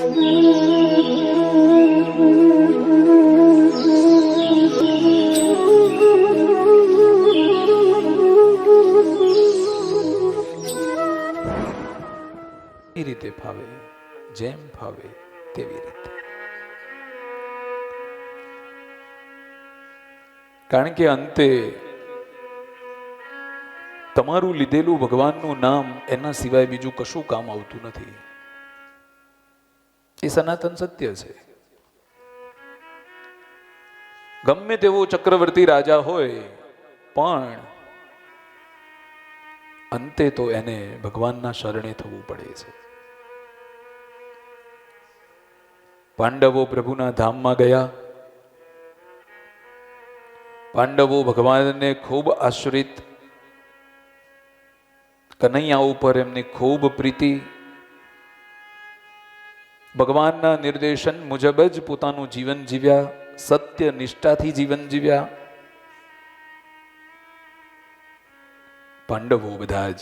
એ રીતે ફાવે, જેમ ફાવે તેવી રીતે. કારણ કે અંતે તમારું લીધેલું ભગવાનનું નામ એના સિવાય બીજું કશું કામ આવતું નથી. એ સનાતન સત્ય છે. ગમે તેવો ચક્રવર્તી રાજા હોય પણ અંતે તો એને ભગવાનના શરણે થવું પડે છે. પાંડવો પ્રભુના ધામમાં ગયા. પાંડવો ભગવાનને ખૂબ આશ્રિત, કનૈયા ઉપર એમની ખૂબ પ્રીતિ, ભગવાનના નિર્દેશન મુજબ જ પોતાનું જીવન જીવ્યા, સત્ય નિષ્ઠાથી જીવન જીવ્યા. પાંડવો બધા જ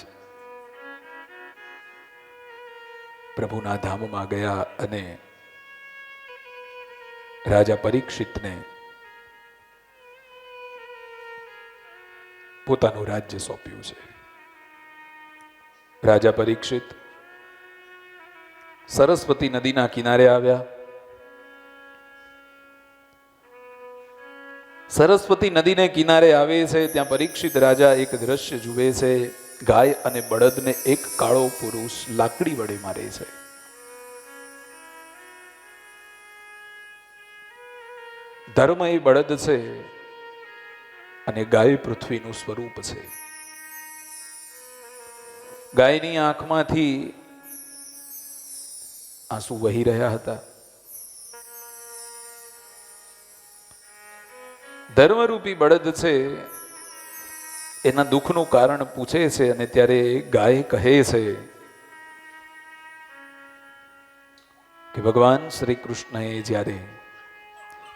પ્રભુના ધામમાં ગયા અને રાજા પરીક્ષિતને પોતાનું રાજ્ય સોંપ્યું છે. રાજા પરીક્ષિત સરસ્વતી નદીના કિનારે આવ્યા. સરસ્વતી નદીને કિનારે આવે છે ત્યાં પરીક્ષિત રાજા એક દ્રશ્ય જુએ છે. ગાય અને બળદને એક કાળો પુરુષ લાકડી વડે મારે છે. ધર્મ એ બળદ છે અને ગાય પૃથ્વીનું સ્વરૂપ છે. ગાયની આંખમાંથી આંસુ વહી રહ્યા હતા. ધર્મરૂપી બળદ છે એના દુઃખનું કારણ પૂછે છે અને ત્યારે ગાય કહે છે કે ભગવાન શ્રી કૃષ્ણએ જ્યારે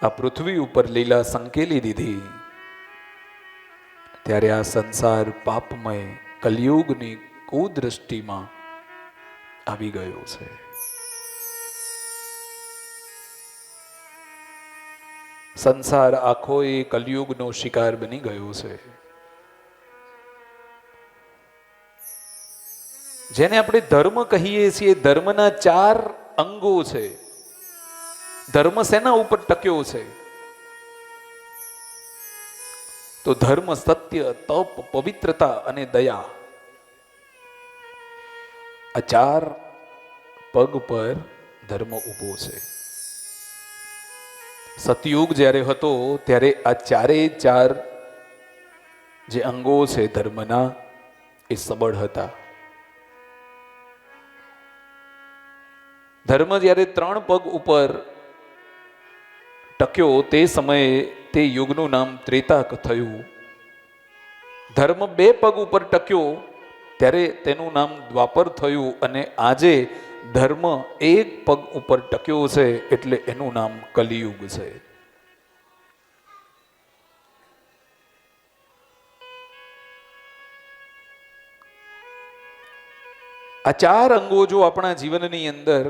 આ પૃથ્વી ઉપર લીલા સંકેલી દીધી ત્યારે આ સંસાર પાપમય કલિયુગની કુદ્રષ્ટિમાં આવી ગયો છે. સંસાર આખો એ કલિયુગનો શિકાર બની ગયો છે. જેને આપણે ધર્મ કહીએ છીએ, ધર્મના 4 અંગો છે. ધર્મ શેના ઉપર ટક્યો છે? તો ધર્મ સત્ય, તપ, પવિત્રતા અને દયા. આ 4 પગ પર ધર્મ ઊભો છે. સતયુગ જ્યારે હતો ત્યારે આ 4 જે અંગો છે ધર્મના એ સબળ હતા. ધર્મ જ્યારે 3 પગ ઉપર ટક્યો તે સમયે તે યુગનું નામ ત્રેતાક થયું. ધર્મ 2 પગ ઉપર ટક્યો ત્યારે તેનું નામ દ્વાપર થયું અને આજે ધર્મ 1 પગ ઉપર ટક્યો છે એટલે એનું નામ કલિયુગ છે. આ 4 અંગો જો આપણા જીવનની અંદર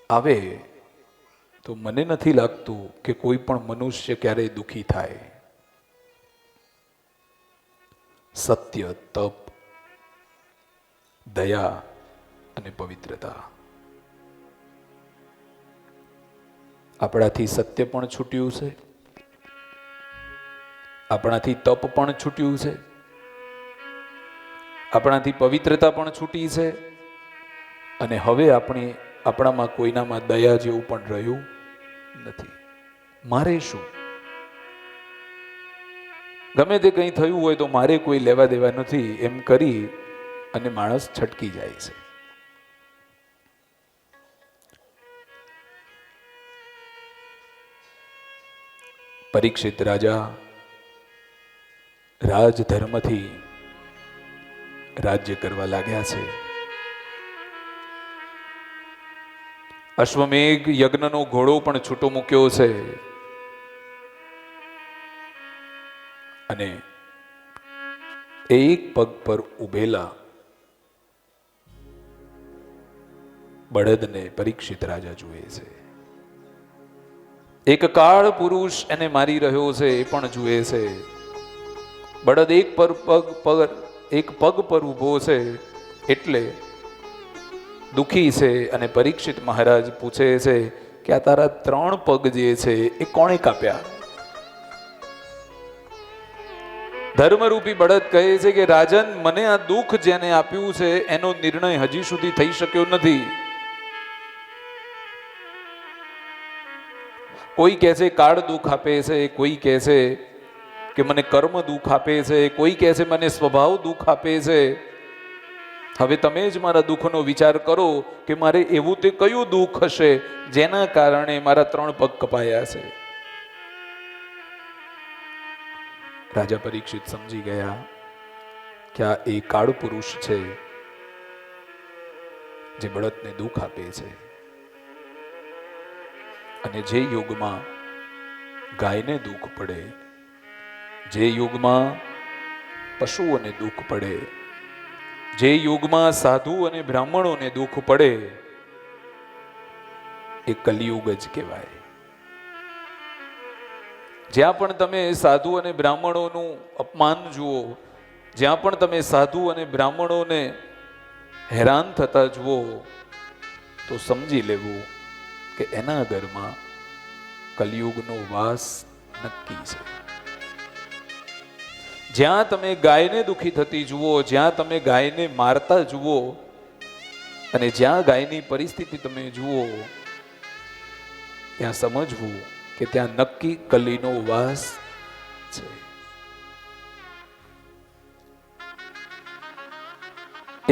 આવે તો મને નથી લાગતું કે કોઈ પણ મનુષ્ય ક્યારેય દુઃખી થાય. સત્ય, તપ, દયા અને પવિત્રતા. આપણાથી સત્ય પણ છૂટ્યું છે, આપણાથી તપ પણ છૂટ્યું છે, આપણાથી પવિત્રતા પણ છૂટી છે અને હવે આપણામાં કોઈનામાં દયા જેવું પણ રહ્યું નથી. મારે શું? ગમે તે કંઈ થયું હોય તો મારે કોઈ લેવા દેવા નથી એમ કરી અને માણસ છટકી જાય છે. પરીક્ષિત રાજા રાજધર્મથી રાજ્ય કરવા લાગ્યા છે. અશ્વમેઘ યજ્ઞનો ઘોડો પણ છૂટો મૂક્યો છે અને એક પગ પર ઉભેલા બળદને પરીક્ષિત રાજા જુએ છે. એક કાળ પુરુષ એને મારી રહ્યો છે એ પણ જુએ છે. બળદ એક પગ પર ઊભો છે એટલે દુખી છે. અને પરીક્ષિત મહારાજ પૂછે છે કે આ તારા 3 પગ જે છે એ કોણે કાપ્યા? ધર્મરૂપી બળદ કહે છે કે રાજન, મને આ દુઃખ જેને આપ્યું છે એનો નિર્ણય હજી સુધી થઈ શક્યો નથી. કોઈ કહે છે કાળ દુઃખ આપે છે, કોઈ કહે છે કે મને કર્મ દુઃખ આપે છે, કોઈ કહે છે મને સ્વભાવ દુઃખ આપે છે. હવે તમે જ મારા દુઃખનો વિચાર કરો કે મારે એવું તે કયું દુઃખ હશે જેના કારણે મારા 3 પગ કપાયા છે. રાજા પરીક્ષિત સમજી ગયા કે આ એ કાળ પુરુષ છે જે બળદને દુઃખ આપે છે. અને જે યુગમાં ગાયને દુઃખ પડે, જે યુગમાં પશુઓને દુઃખ પડે, જે યુગમાં સાધુ અને બ્રાહ્મણોને દુઃખ પડે, એ કલિયુગ જ કહેવાય. જ્યાં પણ તમે સાધુ અને બ્રાહ્મણોનું અપમાન જુઓ, જ્યાં પણ તમે સાધુ અને બ્રાહ્મણોને હેરાન થતા જુઓ, તો સમજી લેવું કે એના ઘરમાં કલિયુગનો વાસ નક્કી છે. જ્યાં તમે ગાયને દુઃખી થતી જુઓ, જ્યાં તમે ગાયને મારતા જુઓ અને જ્યાં ગાયની પરિસ્થિતિ તમે જુઓ, ત્યાં સમજવું કે ત્યાં નક્કી કલીનો વાસ છે.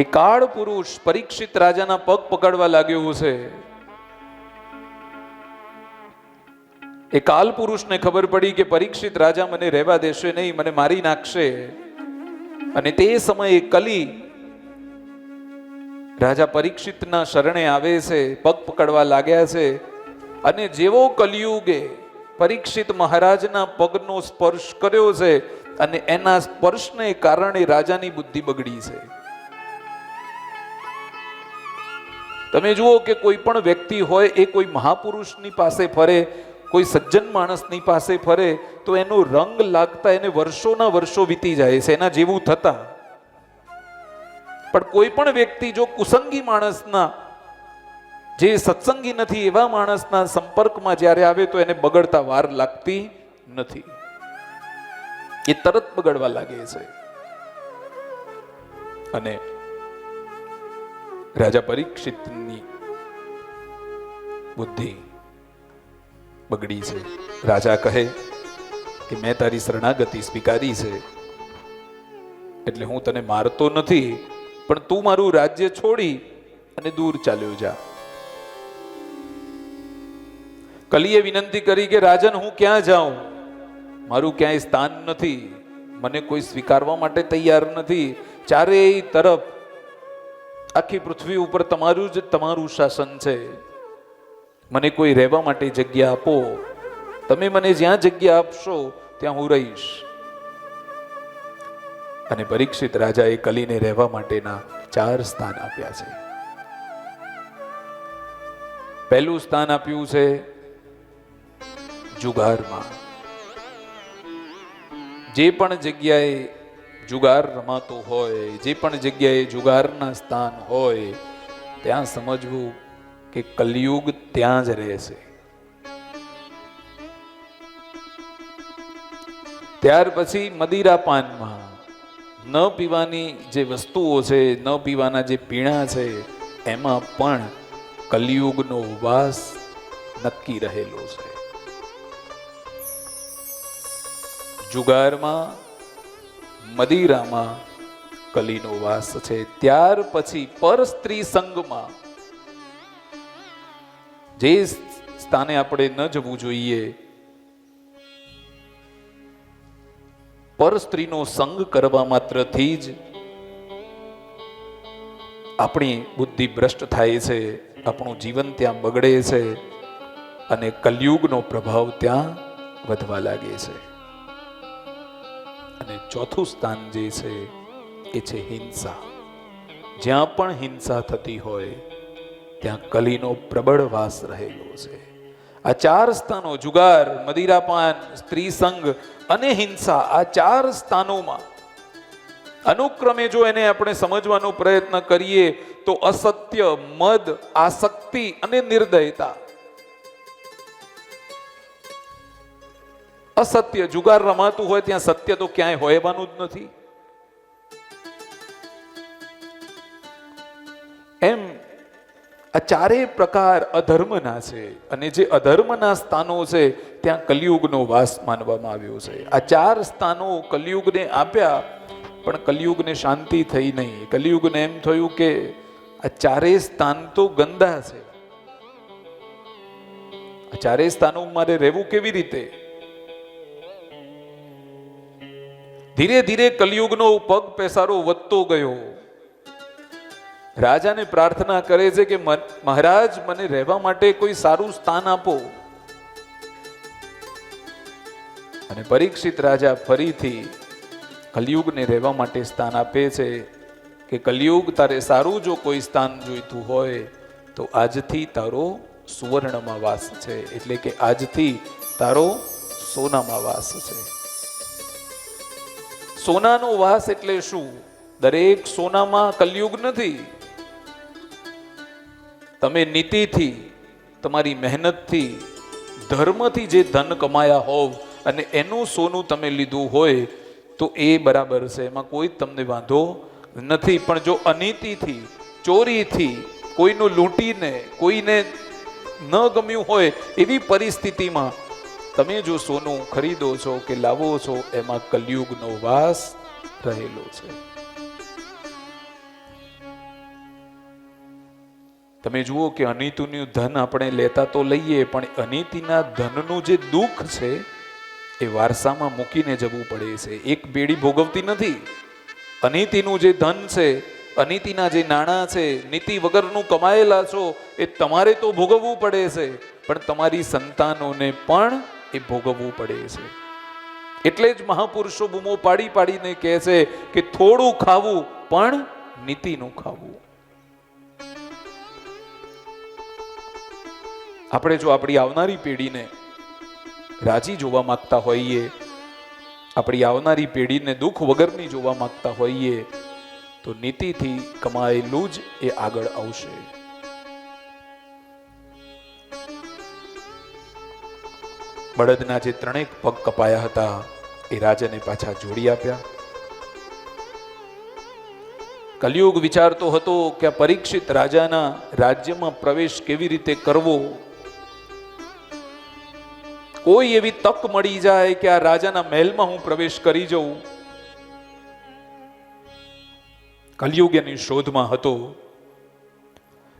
એ કાળ પુરુષ પરીક્ષિત રાજાના પગ પકડવા લાગ્યો છે. એ કાલ પુરુષને ખબર પડી કે પરીક્ષિત રાજા મને રહેવા દેશે નહીં, મને મારી નાખશે. અને તે સમયે કલી રાજા પરીક્ષિતના શરણે આવે છે, પગ પકડવા લાગ્યા છે. અને જેવો કલિયુગે પરીક્ષિત મહારાજના પગનો સ્પર્શ કર્યો છે અને એના સ્પર્શને કારણે રાજાની બુદ્ધિ બગડી છે. તમે જુઓ કે કોઈ પણ વ્યક્તિ હોય, એ કોઈ મહાપુરુષની પાસે ફરે, કોઈ સજ્જન માણસની પાસે ફરે તો એનો રંગ લાગતા એને વર્ષોના વર્ષો વીતી જાય છે એના જેવું થતા. પણ કોઈ પણ વ્યક્તિ જો કુસંગી માણસના, જે સત્સંગી નથી એવા માણસના સંપર્કમાં જ્યારે આવે તો એને બગડતા વાર લાગતી નથી, એ તરત બગડવા લાગે છે. અને રાજા પરીક્ષિતની બુદ્ધિ બગડી છે. રાજા કહે કે મેં તારી શરણાગતિ સ્વીકારી છે એટલે હું તને મારતો નથી, પણ તું મારું રાજ્ય છોડી અને દૂર ચાલ્યો જા. કલીએ વિનંતી કરી કે રાજન, હું ક્યાં જાઉં? મારું ક્યાંય સ્થાન નથી, મને કોઈ સ્વીકારવા માટે તૈયાર નથી. ચારેય તરફ આખી પૃથ્વી ઉપર તમારું શાસન છે. મને કોઈ રહેવા માટે જગ્યા આપો. તમે મને જ્યાં જગ્યા આપશો ત્યાં હું રહીશ. અને પરીક્ષિત રાજાએ કલીને રહેવા માટેના 4 સ્થાન આપ્યા છે. પહેલું સ્થાન આપ્યું છે જુગારમાં. જે પણ જગ્યાએ જુગાર રમાતો હોય, જે પણ જગ્યાએ જુગારના સ્થાન હોય, ત્યાં સમજવું કે કલિયુગ ત્યાં જ રહેશે. ત્યાર પછી મદિરા પાનમાં, ન પીવાની જે વસ્તુઓ છે, ન પીવાના જે પીણા છે, એમાં પણ કલિયુગનો વાસ નક્કી રહેલો છે. જુગારમાં, મદિરામાં કલીનો વાસ છે. ત્યાર પછી પર સ્ત્રી સંગમાં, જે સ્થાને આપણે ન જવું જોઈએ, પર સ્ત્રીનો સંગ કરવા માત્રથી જ આપણી બુદ્ધિ ભ્રષ્ટ થાય છે, આપણું જીવન ત્યાં બગડે છે અને કલિયુગનો પ્રભાવ ત્યાં વધવા લાગે છે. અને ચોથું સ્થાન જે છે એ છે હિંસા. જ્યાં પણ હિંસા થતી હોય ત્યાં કલીનો પ્રબળ વાસ રહેલો છે. આ ચાર સ્થાનો, જુગાર, મદિરાપાન, સ્ત્રી સંગ અને હિંસા, આ ચાર સ્થાનોમાં અનુક્રમે જો એને આપણે સમજવાનો પ્રયત્ન કરીએ તો અસત્ય, મદ, આસક્તિ અને નિર્દયતા. અસત્ય, જુગાર રમાતું હોય ત્યાં સત્ય તો ક્યાંય હોવાનું જ નથી. એમ આ ચારેય પ્રકાર અધર્મના છે અને જે અધર્મના સ્થાનો છે ત્યાં કલિયુગનો વાસ માનવામાં આવ્યો છે. આ ચાર સ્થાનો કલિયુગને આપ્યા, પણ કલિયુગને શાંતિ થઈ નહીં. કલિયુગને એમ થયું કે આ ચારેય સ્થાન તો ગંદા છે, આ ચારેય સ્થાનો મારે રહેવું કેવી રીતે? ધીરે ધીરે કલિયુગનો પગ પેસારો વધતો ગયો. રાજાને પ્રાર્થના કરે છે કે મહારાજ, મને રહેવા માટે કોઈ સારું સ્થાન આપો. અને પરીક્ષિત રાજા ફરીથી કલિયુગને રહેવા માટે સ્થાન આપે છે કે કલિયુગ, તારે સારું જો કોઈ સ્થાન જોઈતું હોય તો આજથી તારો સુવર્ણમાં વાસ છે, એટલે કે આજથી તારો સોનામાં વાસ છે. સોનાનો વાસ એટલે શું? દરેક સોનામાં કલયુગ નથી. તમે નીતિથી, તમારી મહેનતથી, ધર્મથી જે ધન કમાયા હોવ અને એનું સોનું તમે લીધું હોય તો એ બરાબર છે, એમાં કોઈ તમને વાંધો નથી. પણ જો અનીતિથી, ચોરીથી, કોઈનું લૂંટીને, કોઈને ન ગમ્યું હોય એવી પરિસ્થિતિમાં તમે જો સોનું ખરીદો છો કે લાવો છો, એમાં કલયુગનો વાસ રહેલો છે. તમે જુઓ કે અનીતિનું ધન આપણે લેતા તો લઈએ, પણ અનીતિના ધનનું જે દુઃખ છે એ વારસામાં મૂકીને જવું પડે છે. એક પેઢી ભોગવતી નથી. અનીતિનું જે ધન છે, અનીતિના જે નાણાં છે, નીતિ વગરનું કમાયેલા છો, એ તમારે તો ભોગવવું પડે છે, પણ તમારી સંતાનોને પણ એ ભોગવવું પડે છે. એટલે જ મહાપુરુષો બૂમો પાડી પાડીને કહે છે કે થોડું ખાવું પણ નીતિનું ખાવું. આપણે જો આપણી આવનારી પેઢીને રાજી જોવા માંગતા હોઈએ, આપણી આવનારી પેઢીને દુઃખ વગરની જોવા માંગતા હોઈએ, તો નીતિથી કમાયેલું જ એ આગળ આવશે. બળદના જે ત્રણેક પગ કપાયા હતા એ રાજાને પાછા જોડી આપ્યા. કલિયુગ વિચારતો હતો કે આ પરીક્ષિત રાજાના રાજ્યમાં પ્રવેશ કેવી રીતે કરવો. કોઈ એવી તક મળી જાય કે આ રાજાના મહેલમાં હું પ્રવેશ કરી જઉં. કલિયુગ એની શોધમાં હતો.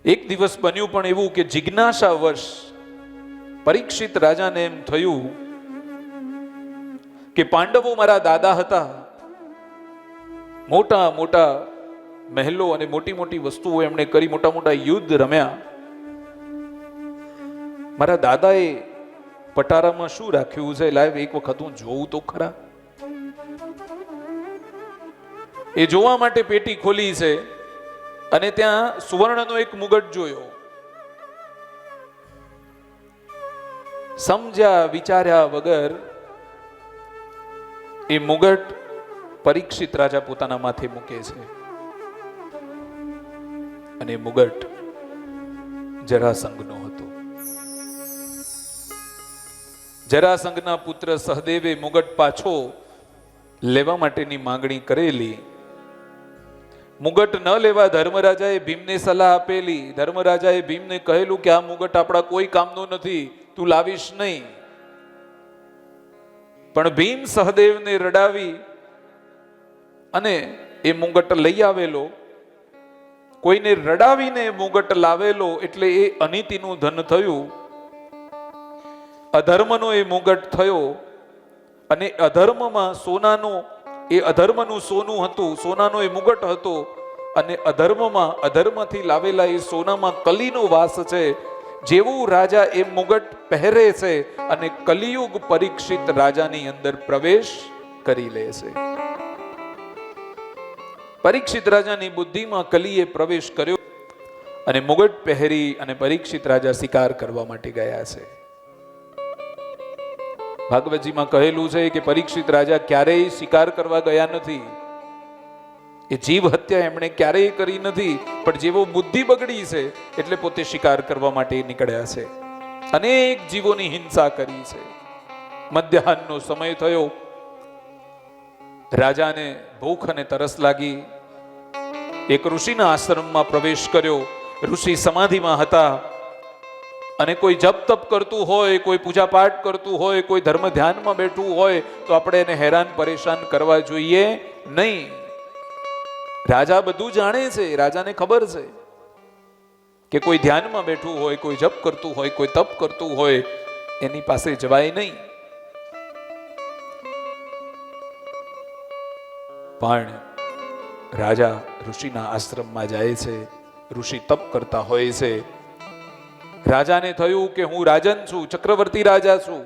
એક દિવસ બન્યું પણ એવું કે જિજ્ઞાસાવશ પરીક્ષિત રાજાને એમ થયું કે પાંડવો મારા દાદા હતા, મોટા મોટા મહેલો અને મોટી મોટી વસ્તુઓ એમણે કરી, મોટા મોટા યુદ્ધ રમ્યા. મારા દાદાએ પટારામાં શું રાખ્યું છે, લાવ એક વખત હું જોઉં તો ખરા. એ જોવા માટે પેટી ખોલી છે અને ત્યાં સુવર્ણનો એક મુગટ જોયો. સમજ્યા વિચાર્યા વગર એ મુગટ પરીક્ષિત રાજા પોતાના માથે મૂકે છે અને મુગટ જરાસંઘનો હતો. જરાસંઘના પુત્ર સહદેવે મુગટ પાછો લેવા માટેની માંગણી કરેલી. મુગટ ન લેવા ધર્મરાજાએ ભીમને સલાહ આપેલી. ધર્મરાજાએ ભીમને કહેલું કે આ મુગટ આપણા કોઈ કામનો નથી, તું લાવીશ નહીં. પણ ભીમ સહદેવને રડાવી અને એ મુગટ લઈ આવેલો. કોઈને રડાવીને મુગટ લાવેલો એટલે એ અનીતિનું ધન થયું, અધર્મનો એ મુગટ થયો. અને અધર્મમાં સોનાનો, એ અધર્મનું સોનું હતું, સોનાનો એ મુગટ હતો. અને અધર્મમાં, અધર્મથી લાવેલા એ સોનામાં કલીનો વાસ છે. જેવું રાજા એ મુગટ પહેરે છે અને કલિયુગ પરીક્ષિત રાજાની અંદર પ્રવેશ કરી લે છે. પરીક્ષિત રાજાની બુદ્ધિમાં કલીએ પ્રવેશ કર્યો અને મુગટ પહેરી અને પરીક્ષિત રાજા શિકાર કરવા માટે ગયા છે. ભાગવતજીમાં કહેલું છે કે પરીક્ષિત રાજા ક્યારેય શિકાર કરવા ગયા નથી. એ જીવ હત્યા એમણે ક્યારેય કરી નથી, પણ જેવો બુદ્ધિ બગડી છે એટલે પોતે શિકાર કરવા માટે નીકળ્યા છે. અનેક જીવોની હિંસા કરી છે. મધ્યાહનનો સમય થયો, રાજાને ભૂખ અને તરસ લાગી. એક ઋષિના આશ્રમમાં પ્રવેશ કર્યો. ઋષિ સમાધિમાં હતા અને કોઈ જપ તપ કરતું હોય, કોઈ પૂજા પાઠ કરતું હોય, કોઈ ધર્મ ધ્યાનમાં બેઠું હોય તો આપણે એને હેરાન પરેશાન કરવા જોઈએ નહીં. રાજા બધું જાણે છે. રાજાને ખબર છે કે કોઈ ધ્યાનમાં બેઠું હોય, કોઈ જપ કરતું હોય, કોઈ તપ કરતું હોય, એની પાસે જવાય નહીં. પણ રાજા ઋષિના આશ્રમમાં જાય છે. ઋષિ તપ કરતા હોય છે. રાજાને થયું કે હું રાજન છું, ચક્રવર્તી રાજા છું,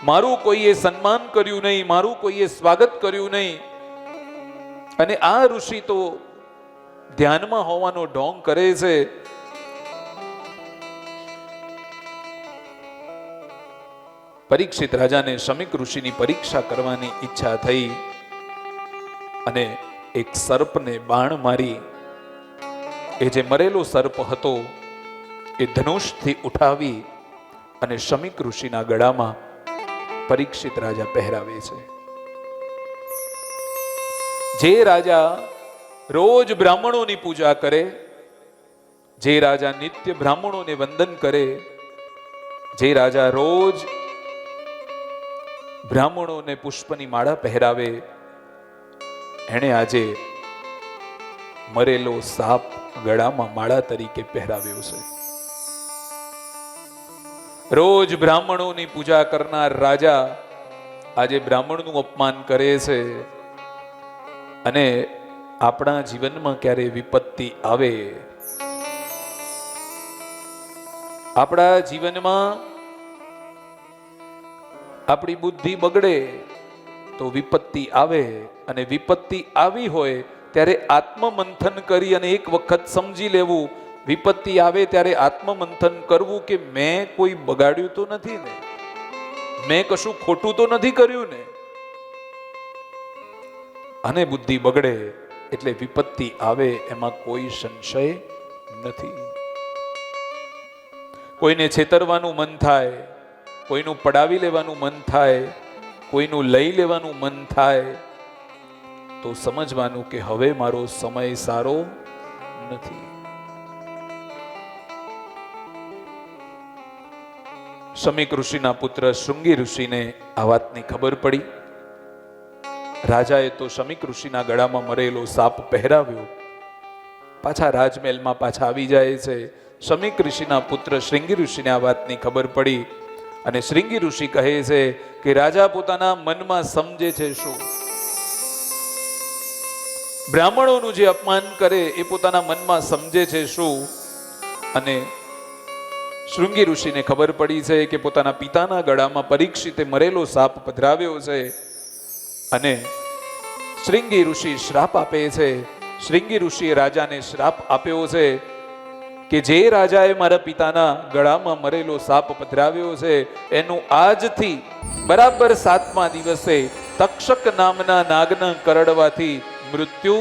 મારું કોઈએ સન્માન કર્યું નહીં, મારું કોઈએ સ્વાગત કર્યું નહીં. અને આ ઋષિ તો ધ્યાનમાં હોવાનો ઢોંગ કરે છે. પરીક્ષિત રાજાને શમીક ઋષિની પરીક્ષા કરવાની ઈચ્છા થઈ અને એક સર્પને બાણ મારી. એ જે મરેલો સર્પ હતો એ ધનુષથી ઉઠાવી અને શમીક ઋષિના ગળામાં પરીક્ષિત રાજા પહેરાવે છે. જે રાજા રોજ બ્રાહ્મણોની પૂજા કરે, જે રાજા નિત્ય બ્રાહ્મણોને વંદન કરે, જે રાજા રોજ બ્રાહ્મણોને પુષ્પની માળા પહેરાવે, એણે આજે મરેલો સાપ ગળામાં માળા તરીકે પહેરાવ્યો છે. રોજ બ્રાહ્મણોની પૂજા કરનાર રાજા આજે બ્રાહ્મણનું અપમાન કરે છે. અને આપણા જીવનમાં ક્યારે વિપત્તિ આવે, આપણા જીવનમાં આપણી બુદ્ધિ બગડે તો વિપત્તિ આવે. અને વિપત્તિ આવી હોય ત્યારે આત્મમંથન કરી અને એક વખત સમજી લેવું, વિપત્તિ આવે ત્યારે આત્મમંથન કરવું કે મેં કોઈ બગાડ્યું તો નથી ને, મેં કશું ખોટું તો નથી કર્યું ને. અને બુદ્ધિ બગડે એટલે વિપત્તિ આવે એમાં કોઈ સંશય નથી. કોઈને છેતરવાનું મન થાય, કોઈનું પડાવી લેવાનું મન થાય, કોઈનું લઈ લેવાનું મન થાય તો સમજવાનું કે હવે મારો સમય સારો નથી. શમીક ઋષિના પુત્ર શૃંગી ઋષિને આ વાતની ખબર પડી. રાજાએ તો શમીક ઋષિના ગળામાં મરેલો સાપ પહેરાવ્યો. પાછા રાજમહેલમાં પાછા આવી જાય છે. શમીક ઋષિના પુત્ર શૃંગી ઋષિને આ વાતની ખબર પડી અને શૃંગી ઋષિ કહે છે કે રાજા પોતાના મનમાં સમજે છે શું? બ્રાહ્મણોનું જે અપમાન કરે એ પોતાના મનમાં સમજે છે શું? અને શૃંગી ઋષિને ખબર પડી છે કે પોતાના પિતાના ગળામાં પરીક્ષિતે મરેલો સાપ પધરાવ્યો છે. અને શૃંગી ઋષિ શ્રાપ આપે છે. શૃંગી ઋષિએ રાજાને શ્રાપ આપ્યો છે કે જે રાજાએ મારા પિતાના ગળામાં મરેલો સાપ પધરાવ્યો છે એનું આજથી બરાબર 7મા દિવસે તક્ષક નામના નાગના કરડવાથી મૃત્યુ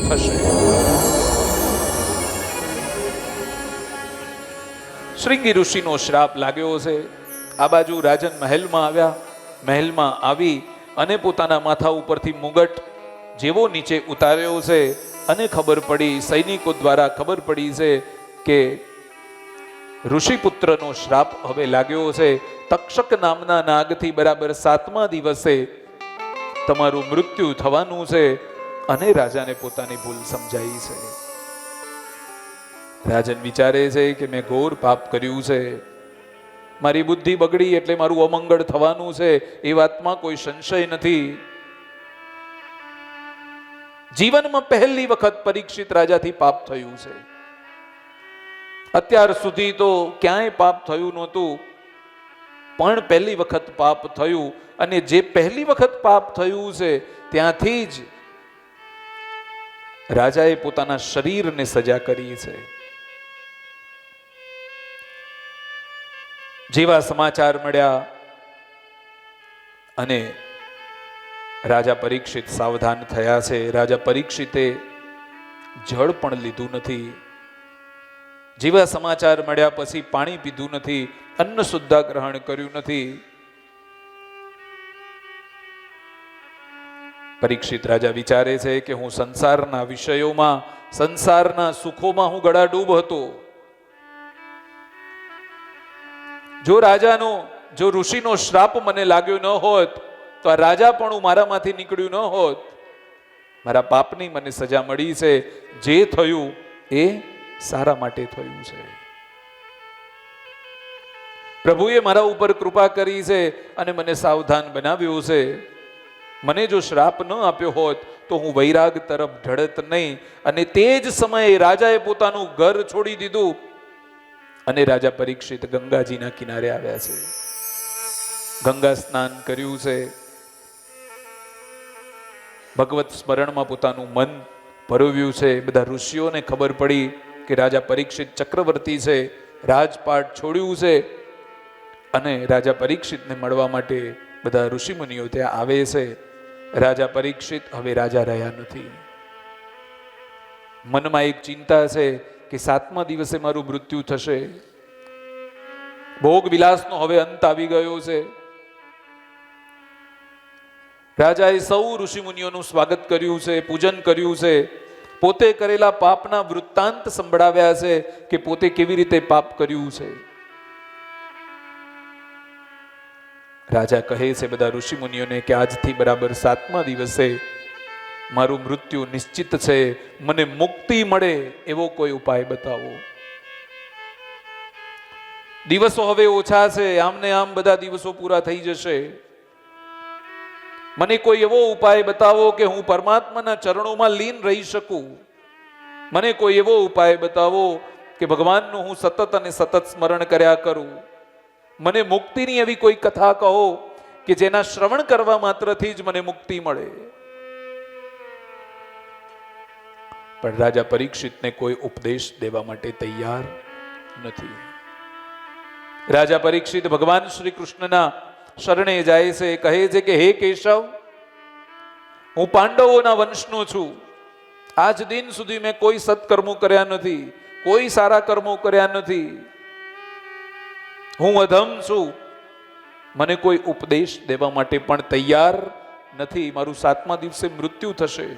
થશે. શૃંગી ઋષિનો શ્રાપ લાગ્યો છે. આ બાજુ રાજન મહેલમાં આવ્યા. મહેલમાં આવી અને પોતાના માથા ઉપરથી મુગટ જેવો નીચે ઉતાર્યો છે અને ખબર પડી, સૈનિકો દ્વારા ખબર પડી છે કે ઋષિપુત્રનો શ્રાપ હવે લાગ્યો છે. તક્ષક નામના નાગથી બરાબર 7મા દિવસે તમારું મૃત્યુ થવાનું છે. અને રાજાને પોતાની ભૂલ સમજાઈ છે. રાજન વિચારે છે કે મેં ઘોર પાપ કર્યું છે, મારી બુદ્ધિ બગડી એટલે મારું અમંગળ થવાનું છે, એ વાતમાં કોઈ સંશય નથી. જીવનમાં પહેલી વખત પરીક્ષિત રાજાથી પાપ થયું છે. અત્યાર સુધી તો ક્યાંય પાપ થયું નહોતું, પણ પહેલી વખત પાપ થયું. અને જે પહેલી વખત પાપ થયું છે ત્યાંથી જ રાજાએ પોતાના શરીરને સજા કરી છે. જેવા સમાચાર મળ્યા અને રાજા પરીક્ષિત સાવધાન થયા છે. રાજા પરીક્ષિતે જળ પણ લીધું નથી. જેવા સમાચાર મળ્યા પછી પાણી પીધું નથી, અન્ન સુદ્ધા ગ્રહણ કર્યું નથી. પરીક્ષિત રાજા વિચારે છે કે હું સંસારના વિષયોમાં, સંસારના સુખોમાં હું ગળાડૂબ હતો. જો ઋષિનો શ્રાપ મને લાગ્યો ન હોત તો આ રાજા પણ મારામાંથી નીકળ્યું ન હોત. મારા પાપની મને સજા મળી છે. જે થયું એ સારા માટે થયું છે. પ્રભુએ મારા ઉપર કૃપા કરી છે અને મને સાવધાન બનાવ્યો છે. મને જો શ્રાપ ન આપ્યો હોત તો હું વૈરાગ તરફ ઢળત નહીં. અને તે જ સમયે રાજાએ પોતાનું ઘર છોડી દીધું અને રાજા પરીક્ષિત ગંગાજીના કિનારે આવ્યા છે. ગંગા સ્નાન કર્યું છે. ભગવત સ્મરણમાં પોતાનું મન પરોવ્યું છે. બધા ઋષિઓને ખબર પડી કે રાજા પરીક્ષિત ચક્રવર્તી છે, રાજપાટ છોડ્યું છે અને રાજા પરીક્ષિતને મળવા માટે બધા ઋષિમુનિઓ ત્યાં આવે છે. રાજા પરીક્ષિત હવે રાજા રહ્યા નથી. મનમાં એક ચિંતા છે કે 7મા દિવસે મારું મૃત્યુ થશે. ભોગ વિલાસનો હવે અંત આવી ગયો છે. રાજાએ સૌ ઋષિમુનિઓનું સ્વાગત કર્યું છે, પૂજન કર્યું છે, પોતે કરેલા પાપના વૃત્તાંત સંભળાવ્યા છે કે પોતે કેવી રીતે પાપ કર્યું છે. રાજા કહે છે બધા ઋષિમુનિઓને કે આજથી બરાબર 7મા દિવસે મારું મૃત્યુ નિશ્ચિત છે. મને મુક્તિ મળે એવો કોઈ ઉપાય બતાવો. દિવસો હવે ઓછા છે, આમને આમ બધા દિવસો પૂરા થઈ જશે. મને કોઈ એવો ઉપાય બતાવો કે હું પરમાત્માના ચરણોમાં લીન રહી શકું. મને કોઈ એવો ઉપાય બતાવો કે ભગવાનનું હું સતત અને સતત સ્મરણ કર્યા કરું. મને મુક્તિની એવી કોઈ કથા કહો કે જેના શ્રવણ કરવા માત્રથી જ મને મુક્તિ મળે. પણ રાજા પરીક્ષિતને કોઈ ઉપદેશ દેવા માટે તૈયાર નથી. રાજા પરીક્ષિત ભગવાન શ્રી કૃષ્ણના શરણે જાય છે. કહે છે કે હે કેશવ, હું પાંડવોના વંશનો છું. આજ દિન સુધી મેં કોઈ સત્કર્મો કર્યા નથી, કોઈ સારા કર્મો કર્યા નથી. હું અધમ છું. મને કોઈ ઉપદેશ દેવા માટે પણ તૈયાર નથી. મારું 7મા દિવસે મૃત્યુ થશે.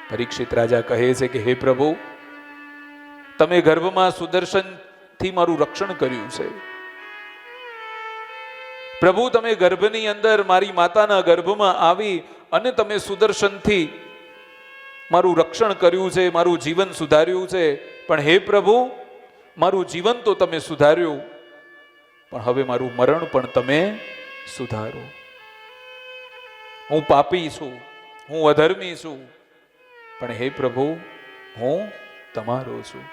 પરીક્ષિત રાજા કહે છે કે હે પ્રભુ, તમે ગર્ભમાં સુદર્શનથી મારું રક્ષણ કર્યું છે. પ્રભુ, તમે ગર્ભની અંદર મારી માતાના ગર્ભમાં આવી અને તમે સુદર્શનથી મારું રક્ષણ કર્યું છે, મારું જીવન સુધાર્યું છે. પણ હે પ્રભુ, મારું જીવન તો તમે સુધાર્યું, પણ હવે મારું મરણ પણ તમે સુધારો. હું પાપી છું, હું અધર્મી છું, પણ હે પ્રભુ, હું તમારો છું.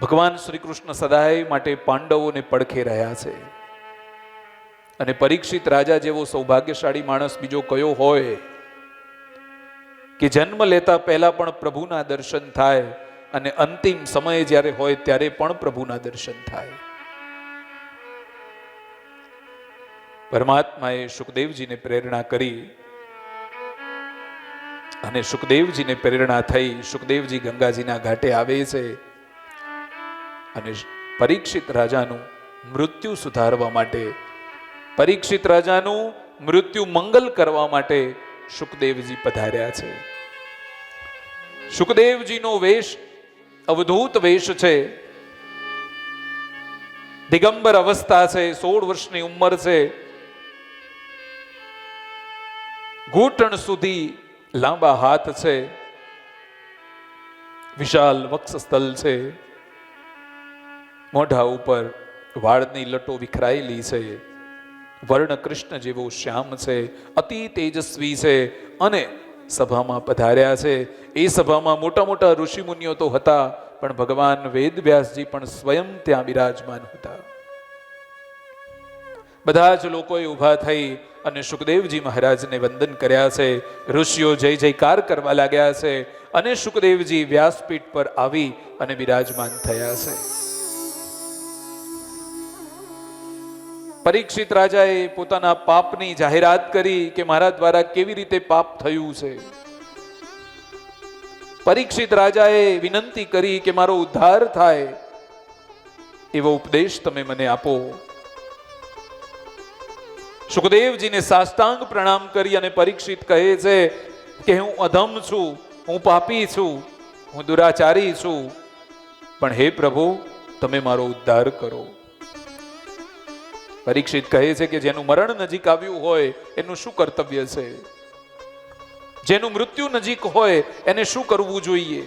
ભગવાન શ્રી કૃષ્ણ સદાય માટે પાંડવોને પડખે રહ્યા છે. અને પરીક્ષિત રાજા જેવો સૌભાગ્યશાળી માણસ બીજો કયો હોય કે જન્મ લેતા પહેલા પણ પ્રભુના દર્શન થાય અને અંતિમ સમયે જ્યારે હોય ત્યારે પણ પ્રભુના દર્શન થાય. પરમાત્માએ સુખદેવજીને પ્રેરણા કરી અને સુખદેવજીને પ્રેરણા થઈ. સુખદેવજી ગંગાજીના ઘાટે આવે છે અને પરીક્ષિત રાજાનું મૃત્યુ સુધારવા માટે, પરીક્ષિત રાજાનું મૃત્યુ મંગલ કરવા માટે સુખદેવજી પધાર્યા છે. સુખદેવજીનો વેશ અવધૂત વેશ છે. દિગંબર અવસ્થા છે. 16 વર્ષની ઉંમર છે. ઘૂંટણ સુધી લાંબા હાથ છે. વિશાલ વક્ષસ્થલ છે. મોઢા ઉપર વાળની લટો વિખરાયેલી છે. વર્ણ કૃષ્ણ જેવો શ્યામ છે. અતિ તેજસ્વી છે અને સભામાં પધાર્યા છે. એ સભામાં મોટા મોટા ઋષિમુનિઓ તો હતા, પણ ભગવાન વેદવ્યાસજી પણ સ્વયં ત્યાં બિરાજમાન હતા. બધા જ લોકોએ ઊભા થઈ અને સુખદેવજી મહારાજને વંદન કર્યા છે. ઋષિઓ જય જયકાર કરવા લાગ્યા છે અને શુકદેવજી વ્યાસપીઠ પર આવી અને બિરાજમાન થયા છે. પરીક્ષિત રાજાએ પોતાના પાપની જાહેરાત કરી કે મારા દ્વારા કેવી રીતે પાપ થયું છે. પરીક્ષિત રાજાએ વિનંતી કરી કે મારો ઉદ્ધાર થાય એવો ઉપદેશ તમે મને આપો. શુકદેવજીને સાષ્ટાંગ પ્રણામ કરી અને પરીક્ષિત કહે છે કે હું અધમ છું, હું પાપી છું, હું દુરાચારી છું, પણ હે પ્રભુ તમે મારો ઉદ્ધાર કરો. પરીક્ષિત કહે છે કે જેનું મરણ નજીક આવ્યું હોય એનું શું કર્તવ્ય છે? જેનું મૃત્યુ નજીક હોય એને શું કરવું જોઈએ?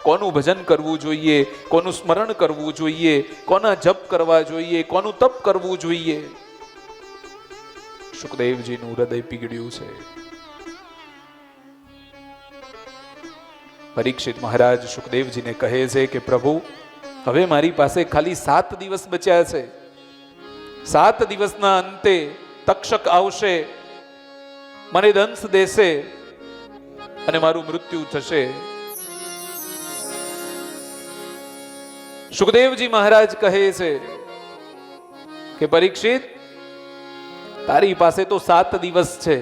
કોનું ભજન કરવું જોઈએ? કોનું સ્મરણ કરવું જોઈએ? કોના જપ કરવા જોઈએ? કોનું તપ કરવું જોઈએ? શુકદેવજીનું હૃદય પીગળ્યું છે. પરીક્ષિત મહારાજ શુકદેવજીને કહે છે કે પ્રભુ હવે મારી પાસે ખાલી 7 દિવસ બચ્યા છે. 7 દિવસના અંતે તક્ષક આવશે, મને દંશ દેશે અને મારું મૃત્યુ થશે. શુકદેવજી મહારાજ કહે છે કે પરીક્ષિત તારી પાસે તો 7 દિવસ છે,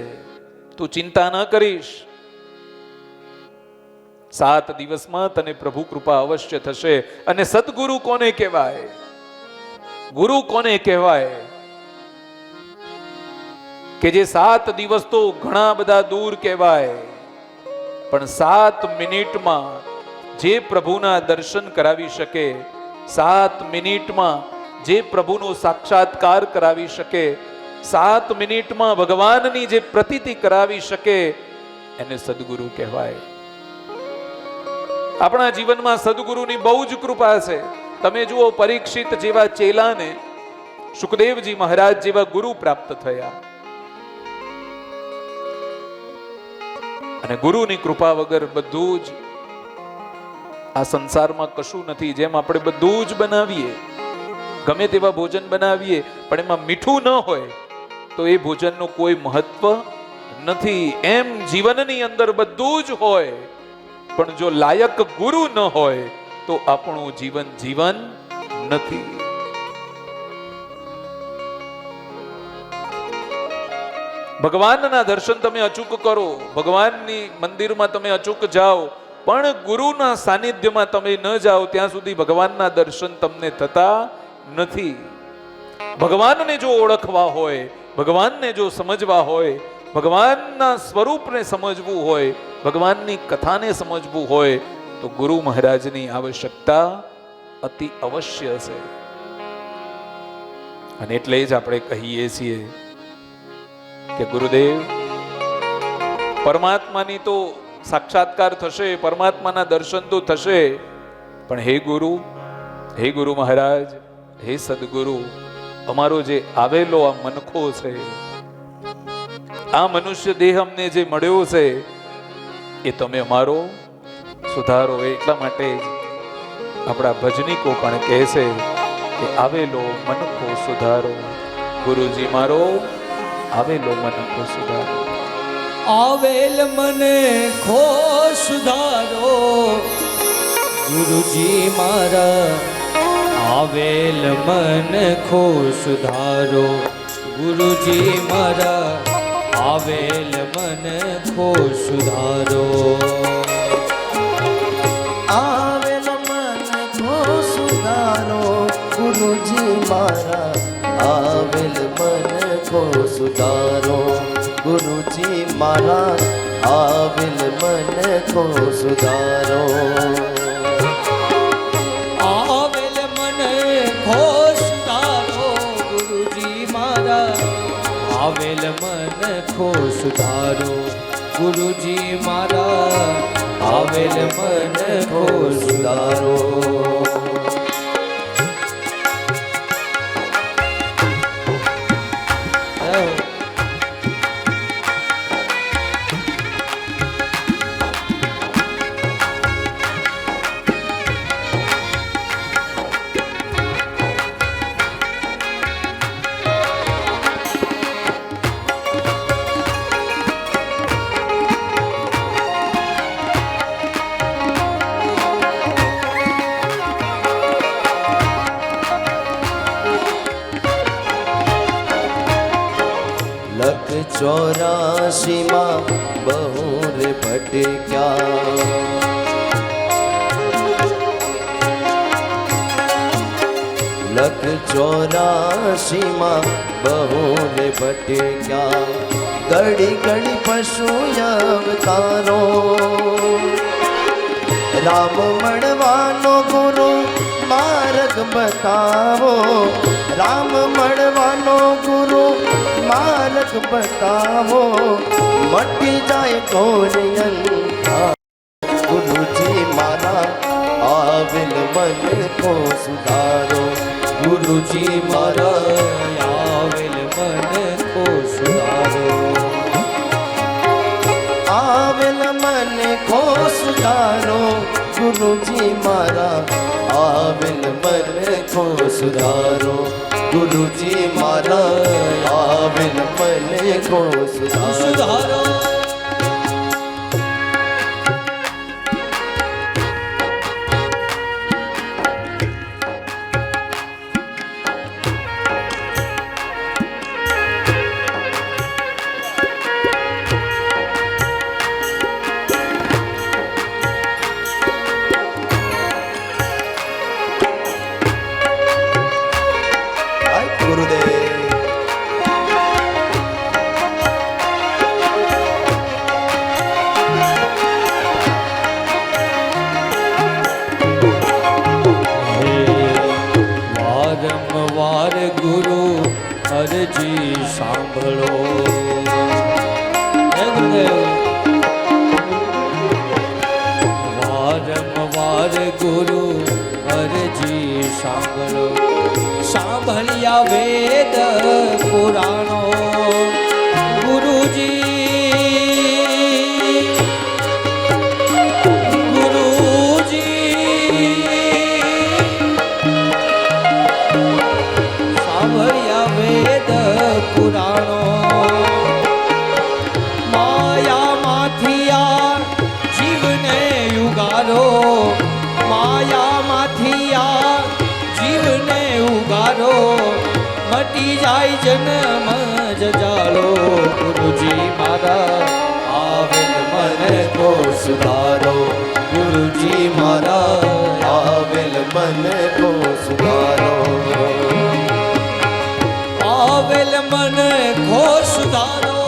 તું ચિંતા ન કરીશ. 7 દિવસમાં તને પ્રભુ કૃપા અવશ્ય થશે. અને સદગુરુ કોને કહેવાય? ગુરુ કોને કહેવાય? કે જે 7 દિવસ તો ઘણા બધા દૂર કહેવાય, પણ 7 મિનિટમાં જે પ્રભુના દર્શન કરાવી શકે, 7 મિનિટમાં જે પ્રભુનો સાક્ષાત્કાર કરાવી શકે, 7 મિનિટમાં ભગવાનની જે પ્રતીતિ કરાવી શકે એને સદગુરુ કહેવાય. આપણા જીવનમાં સદગુરુની બહુ જ કૃપા છે. તમે જુઓ પરીક્ષિત જેવા ચેલાને શુકદેવજી મહારાજ જેવા ગુરુ પ્રાપ્ત થયા. અને ગુરુની કૃપા વગર બધું જ આ સંસારમાં કશું નથી. જેમ આપણે બધું જ બનાવીએ, ગમે તેવા ભોજન બનાવીએ, પણ એમાં મીઠું ન હોય તો એ ભોજનનું કોઈ મહત્વ નથી. એમ જીવનની અંદર બધું જ હોય, પણ જો લાયક ગુરુ ન હોય તો આપણું જીવન જીવન નથી. ભગવાનના દર્શન તમે અચૂક કરો, ભગવાનની મંદિરમાં તમે અચૂક જાઓ, પણ ગુરુના સાનિધ્યમાં તમે ન જાઓ ત્યાં સુધી ભગવાનના દર્શન તમને થતા નથી. ભગવાનને જો ઓળખવા હોય, ભગવાનને જો સમજવા હોય, ભગવાનના સ્વરૂપને સમજવું હોય, ભગવાનની કથાને સમજવું હોય તો ગુરુ મહારાજની આવશ્યકતા અતિ અવશ્ય છે. અને એટલે જ આપણે કહીએ છીએ કે ગુરુદેવ, પરમાત્માની તો સાક્ષાત્કાર થશે, પરમાત્માના દર્શન તો થશે, પણ હે ગુરુ મહારાજ, હે સદગુરુ, અમારો જે આવેલો આ મનખો છે, આ મનુષ્ય દેહ અમને જે મળ્યો છે એ તમે અમારો સુધારો. એટલા માટે જ આપણા ભજનીકો પણ કહે છે કે આવેલો મનખો સુધારો, ગુરુજી મારો આવેલો મનખો સુધારો. આવેલ મને ખો સુધારો, ગુરુજી મારા આવેલ મન ખો સુધારો, ગુરુજી મારા આવેલ મન ખો સુધારો. આવેલ મન ખો સુધારો, ગુરુજી મારા આવેલ મન ખો સુધારો, ગુરુજી મારા આવેલ મન ખો સુધારો. આવેલ મને ખો સુધારો, ગુરુજી મારા આવેલ મન ખો સુધારો, ગુરુજી મારા આવેલ મન ખો સુધારો. ચોરાશી માં બહુ રે ભટક્યા લખ 84 માં બહુ રે ભટક્યા ઘડી ઘડી પશુ અવતારો રામ મળવાનો ગુરુ માર્ગ બતાવો રામ મળવાનો ગુરુ માર્ગ બતાવો મટી જાય ઘોર ગુરુજી મારા આવેલ મન કો સુધારો ગુરુજી મારા આવેલ મન કો સુધારો આવેલ મન કો સુધારો ગુરુજી મારા આવેલ મન કો સુધારો ગુરુજી મારા આવેલ મન કો સુધારો સુધારો વારંવાર ગુરુ અરજી સાંભળો હે ગુરુદેવ વારંવાર ગુરુ અરજી સાંભળો સાંભળ્યા વેદ પુરાણો ગુરુજી પુરાણો માયામાંથી આ જીવને ઉગારો માયામાંથી આ જીવને ઉગારો મટી જાય જન્મ જજાલો ગુરુજી મારા આવેલ મન કો સુધારો ગુરુજી મારા આવેલ મન કો સુધારો આવેલ મન ખો સુધારો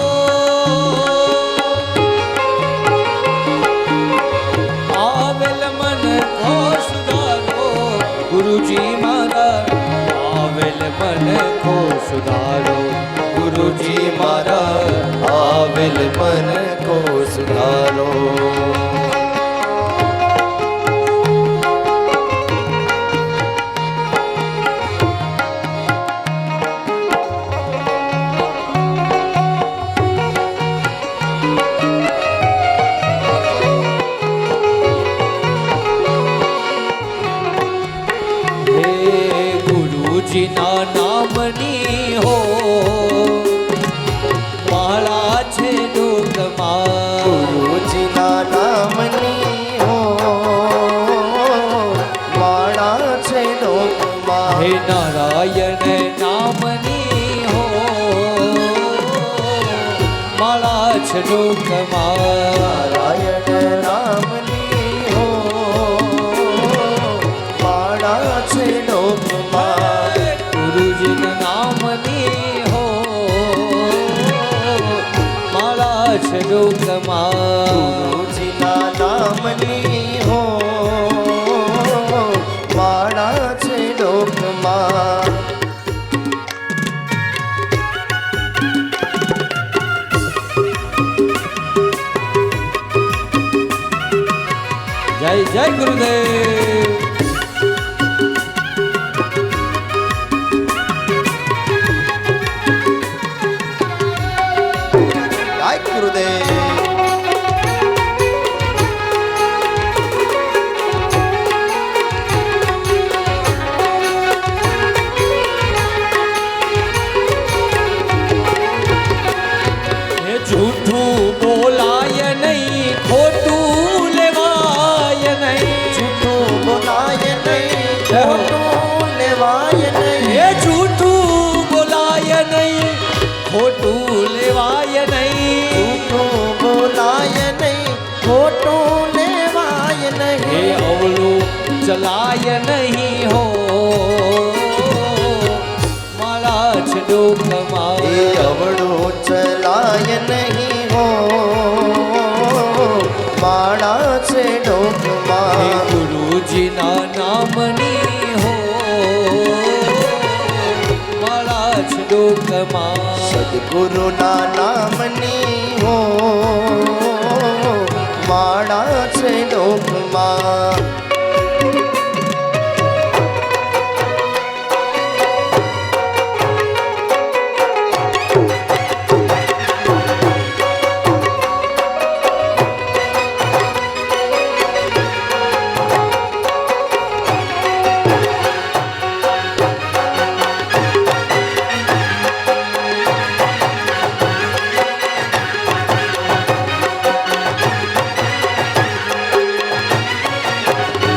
આવેલ મન ખો સુધારો ગુરુજી મારા આવેલ મન ખો સુધારો ગુરુજી મારા આવેલ મન કો સુધારો ગુરુજીના નામની હો માળા છે ડોકમાં ગુરુજીના નામની હો માળા છે ડોકમાં હે નારાયણ નામની હો માળા છે ડોકમાં નારાયણ નામની હો માળા છે ડોકમાં ગુરુજીના નામની હો માળા છે ડોકમાં ગુરુજીના નામની હો માળા છે ડોકમાં જય જય ગુરુદેવ જય ગુરુદેવ જૂઠું બોલાય નહીં ખોટું લેવાય નહીં જૂઠું બોલાય ખોટું લેવાય હે નહીં અવળું ચલાય નહીં હો મારા એ છડોકમાં અવળું ચલાય નહીં હો માળા છે હે ડોકમાં ગુરુજીના નામની હો મારા છડોકમાં સદગુરુના નામની હો માળા છે ડોકમાં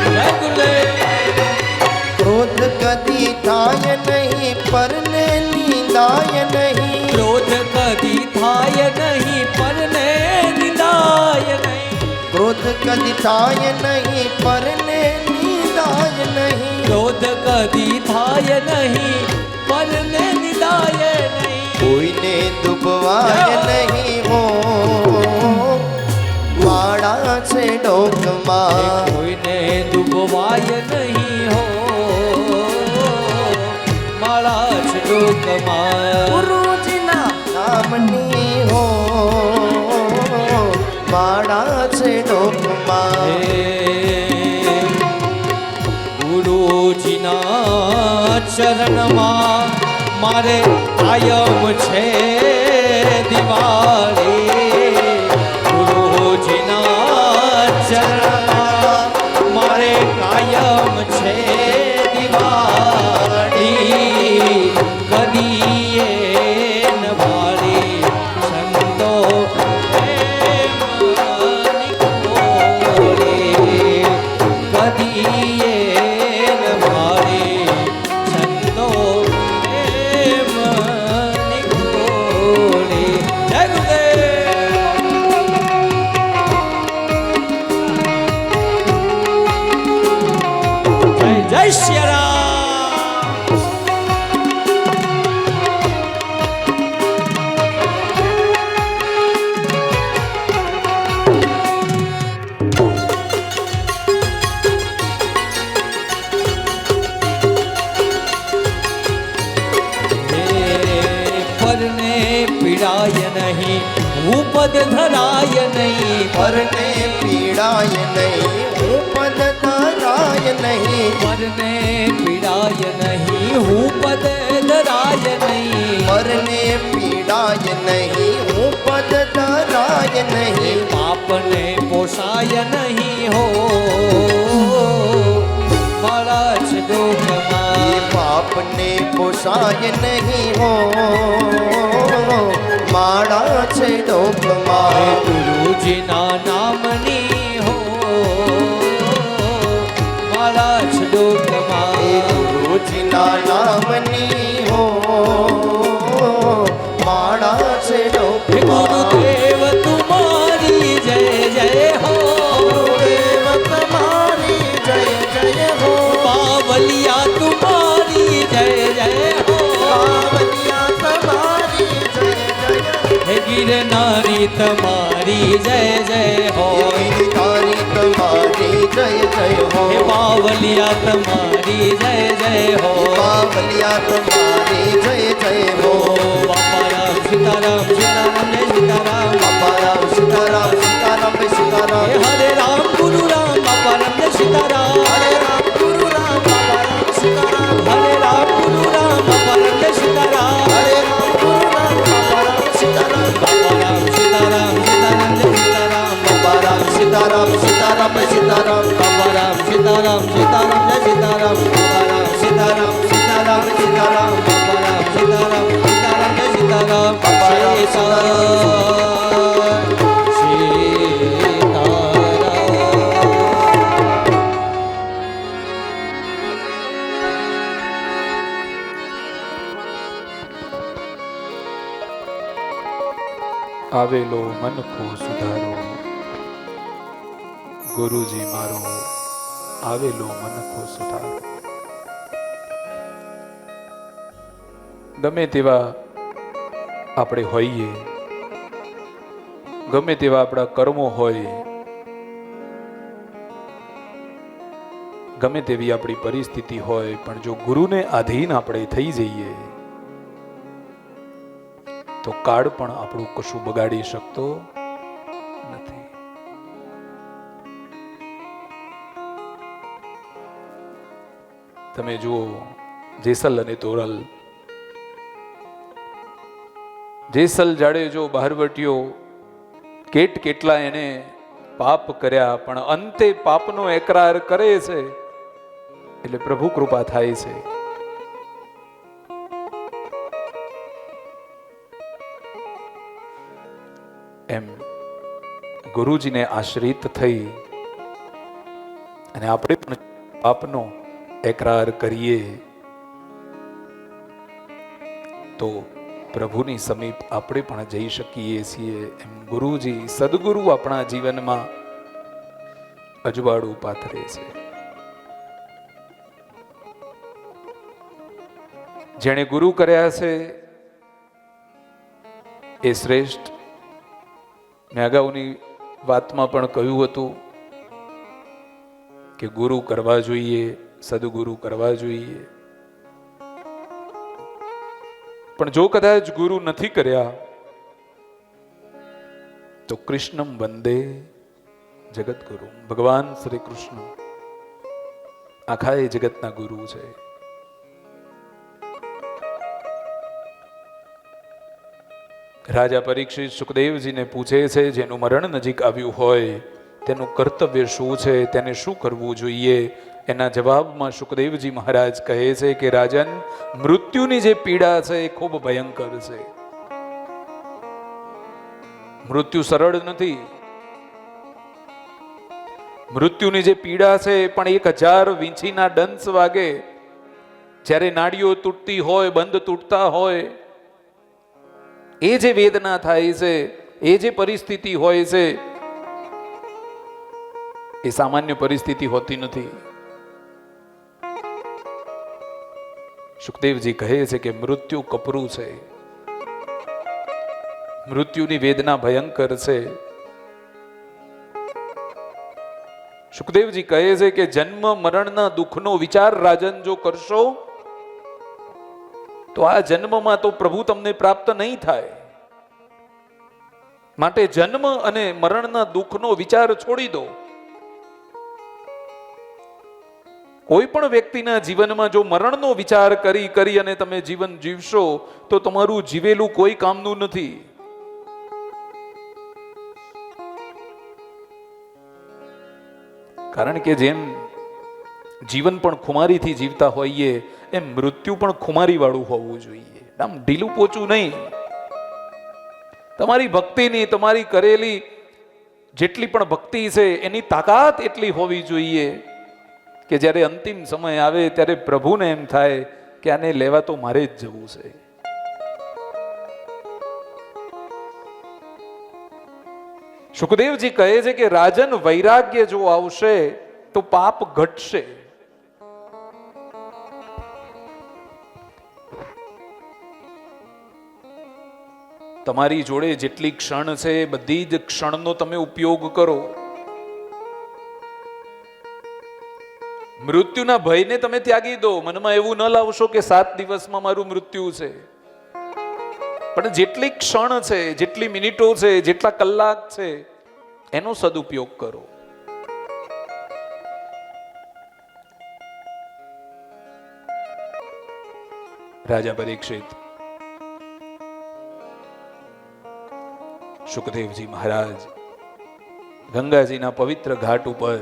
જય ગુરુદેવ ક્રોધ કદી થાય નહીં પરને નિંદાય નહીં ક્રોધ કદી થાય નહીં પરને નિંદાય નહીં ક્રોધ કદી થાય નહીં પરને નિંદાય નહીં ક્રોધ કદી થાય નહીં પરને નિંદાય નહીં કોઈને દુબવાય નહીં હો માળા છે ડોકમાં કોઈને ડૂબવાય નહીં હો મારા શ્લોકમાં ગુરુજીના નામની હો માળા છે ડોકમાં હે ગુરુજીના ચરણમાં મારે કાયમ છે દિવાળી ગુરુજીના ચરણમાં મારે કાયમ છે દિવાળી કદીએ ન ભાળી સંતો પ્રેમ નિકોલે કદીએ ન ભાળી સંતો પ્રેમ નિકોલે જય ગુરુદેવ જય જય શ્રી રામ પરને પીડાય નહીં હું પદ ધરાય નહીં પરને પીડાય નહીં હું પદ ધરાય નહીં પરને પીડાય નહીં હું પદ ધરાય નહીં પરને પીડાય નહીં હું પદ ધરાય નહીં પાપને પોસાય નહીં હો મારા જ એ દુઃખમાં પાપને પોસાય નહીં હો માળા છે ડોકમાં ગુરુજીના નામની હો મારા જ એ દુઃખમાં ગુરુજીના નામની હો માળા છે હે ડોકમાં ગુરુદેવ તુમારી જય જય હો ગુરુદેવ તમારી જય જય હો બાવલિયા તુમારી જય જય હો બાવલિયા તમારી જય જય હે ગિરનારી તમારી જય જય હો તારી તમારી જય જય હો હે બાવલિયા તમારી જય જય હો બાવલિયા તમારી જય જય હો બાપા રામ સીતારામ સીતારામ જય સીતારામ બાપા રામ સીતારામ સીતારામ જય સીતારામ હે હરે રામ ગુરુ રામ બાપા રામ જય સીતારામ હરે રામ ગુરુ રામ બાપા રામ સીતારામ હરે રામ ગુરુ રામ બાપા રામ જય સીતારામ હરે રામ ગુરુ રામ બાપા રામ સીતારામ બાપા રામ સીતારામ સીતારામ જય સીતારામ બાપા રામ સીતારામ સીતારામ જય સીતારામ બાપા રામ સીતારામ સીતારામ જય સીતારામ બાપા રામ સીતારામ સીતારામ સીતારામ બાપા રામ સીતારામ સીતારામ જય સીતારામ બાપા રામ આવેલો મનખો સુધારો ગુરુજી મારો આવેલો મનખો સુધારો. ગમે તેવા આપણે હોઈએ, ગમે તેવા આપણા કર્મો હોય, ગમે તેવી આપણી પરિસ્થિતિ હોય, પણ જો ગુરુને આધીન આપણે થઈ જઈએ તો કાળ પણ આપણું કશું બગાડી શકતો નથી. તમે જુઓ જેસલ અને તોરલ. જેસલ જાડેજો બહારવટીયો કેટલા એને પાપ કર્યા, પણ અંતે પાપનો એકરાર કરે છે એટલે પ્રભુ કૃપા થાય છે. એમ ગુરુજીને આશ્રિત થઈ અને આપણે પણ પાપનો એકરાર કરીએ તો પ્રભુની સમીપ આપણે પણ જઈ શકીએ છીએ. એમ ગુરુજી સદગુરુ આપણા જીવનમાં અજવાળું પાથરે છે. જેણે ગુરુ કર્યા છે એ શ્રેષ્ઠ. મેં અગાઉની વાતમાં પણ કહ્યું હતું કે ગુરુ કરવા જોઈએ, સદગુરુ કરવા જોઈએ. પણ જો કદાચ ગુરુ નથી કર્યા તો કૃષ્ણમ વંદે જગતગુરુ. ભગવાન શ્રી કૃષ્ણ આખા એ જગતના ગુરુ છે. રાજા પરીક્ષિત સુખદેવજીને પૂછે છે, જેનું મરણ નજીક આવ્યું હોય તેનું કર્તવ્ય શું છે, તેને શું કરવું જોઈએ? એના જવાબમાં સુખદેવજી મહારાજ કહે છે કે રાજન, મૃત્યુની જે પીડા છે એ ખૂબ ભયંકર છે. મૃત્યુ સરળ નથી. મૃત્યુની જે પીડા છે પણ 1000 વીંછીના ડંસ વાગે, જ્યારે નાડીઓ તૂટતી હોય, બંધ તૂટતા હોય, એ જે વેદના થાય છે, એ જે પરિસ્થિતિ હોય છે, એ સામાન્ય પરિસ્થિતિ હોતી નથી. સુખદેવજી કહે છે કે મૃત્યુ કપરું છે, મૃત્યુની વેદના ભયંકર છે. સુખદેવજી કહે છે કે જન્મ મરણના દુઃખનો વિચાર રાજન જો કરશો તો આ જન્મમાં તો પ્રભુ તમને પ્રાપ્ત નહીં થાય. માટે જન્મ અને મરણના દુઃખનો વિચાર છોડી દો. કોઈ પણ વ્યક્તિના જીવનમાં જો મરણનો વિચાર કરી અને તમે જીવન જીવશો તો તમારું જીવેલું કોઈ કામનું નથી. કારણ કે જેમ જીવન પણ ખુમારીથી જીવતા હોઈએ એમ મૃત્યુ પણ ખુમારી વાળું હોવું જોઈએ. આમ ઢીલું પોચું નહીં. તમારી ભક્તિની, તમારી કરેલી જેટલી પણ ભક્તિ છે એની તાકાત એટલી હોવી જોઈએ કે જ્યારે અંતિમ સમય આવે ત્યારે પ્રભુને એમ થાય કે આને લેવા તો મારે જ જવું છે. સુખદેવજી કહે છે કે રાજન, વૈરાગ્ય જો આવશે તો પાપ ઘટશે. તમારી જોડે જેટલી ક્ષણ છે બધી જ ક્ષણનો તમે ઉપયોગ કરો. મૃત્યુના ભયને તમે ત્યાગી દો. મનમાં એવું ન લાવશો કે 7 દિવસમાં મારું મૃત્યુ છે. પણ જેટલી ક્ષણ છે, જેટલી મિનિટો છે, જેટલા કલાક છે એનો સદુપયોગ કરો. રાજા પરીક્ષિત સુખદેવજી મહારાજ ગંગાજીના પવિત્ર ઘાટ ઉપર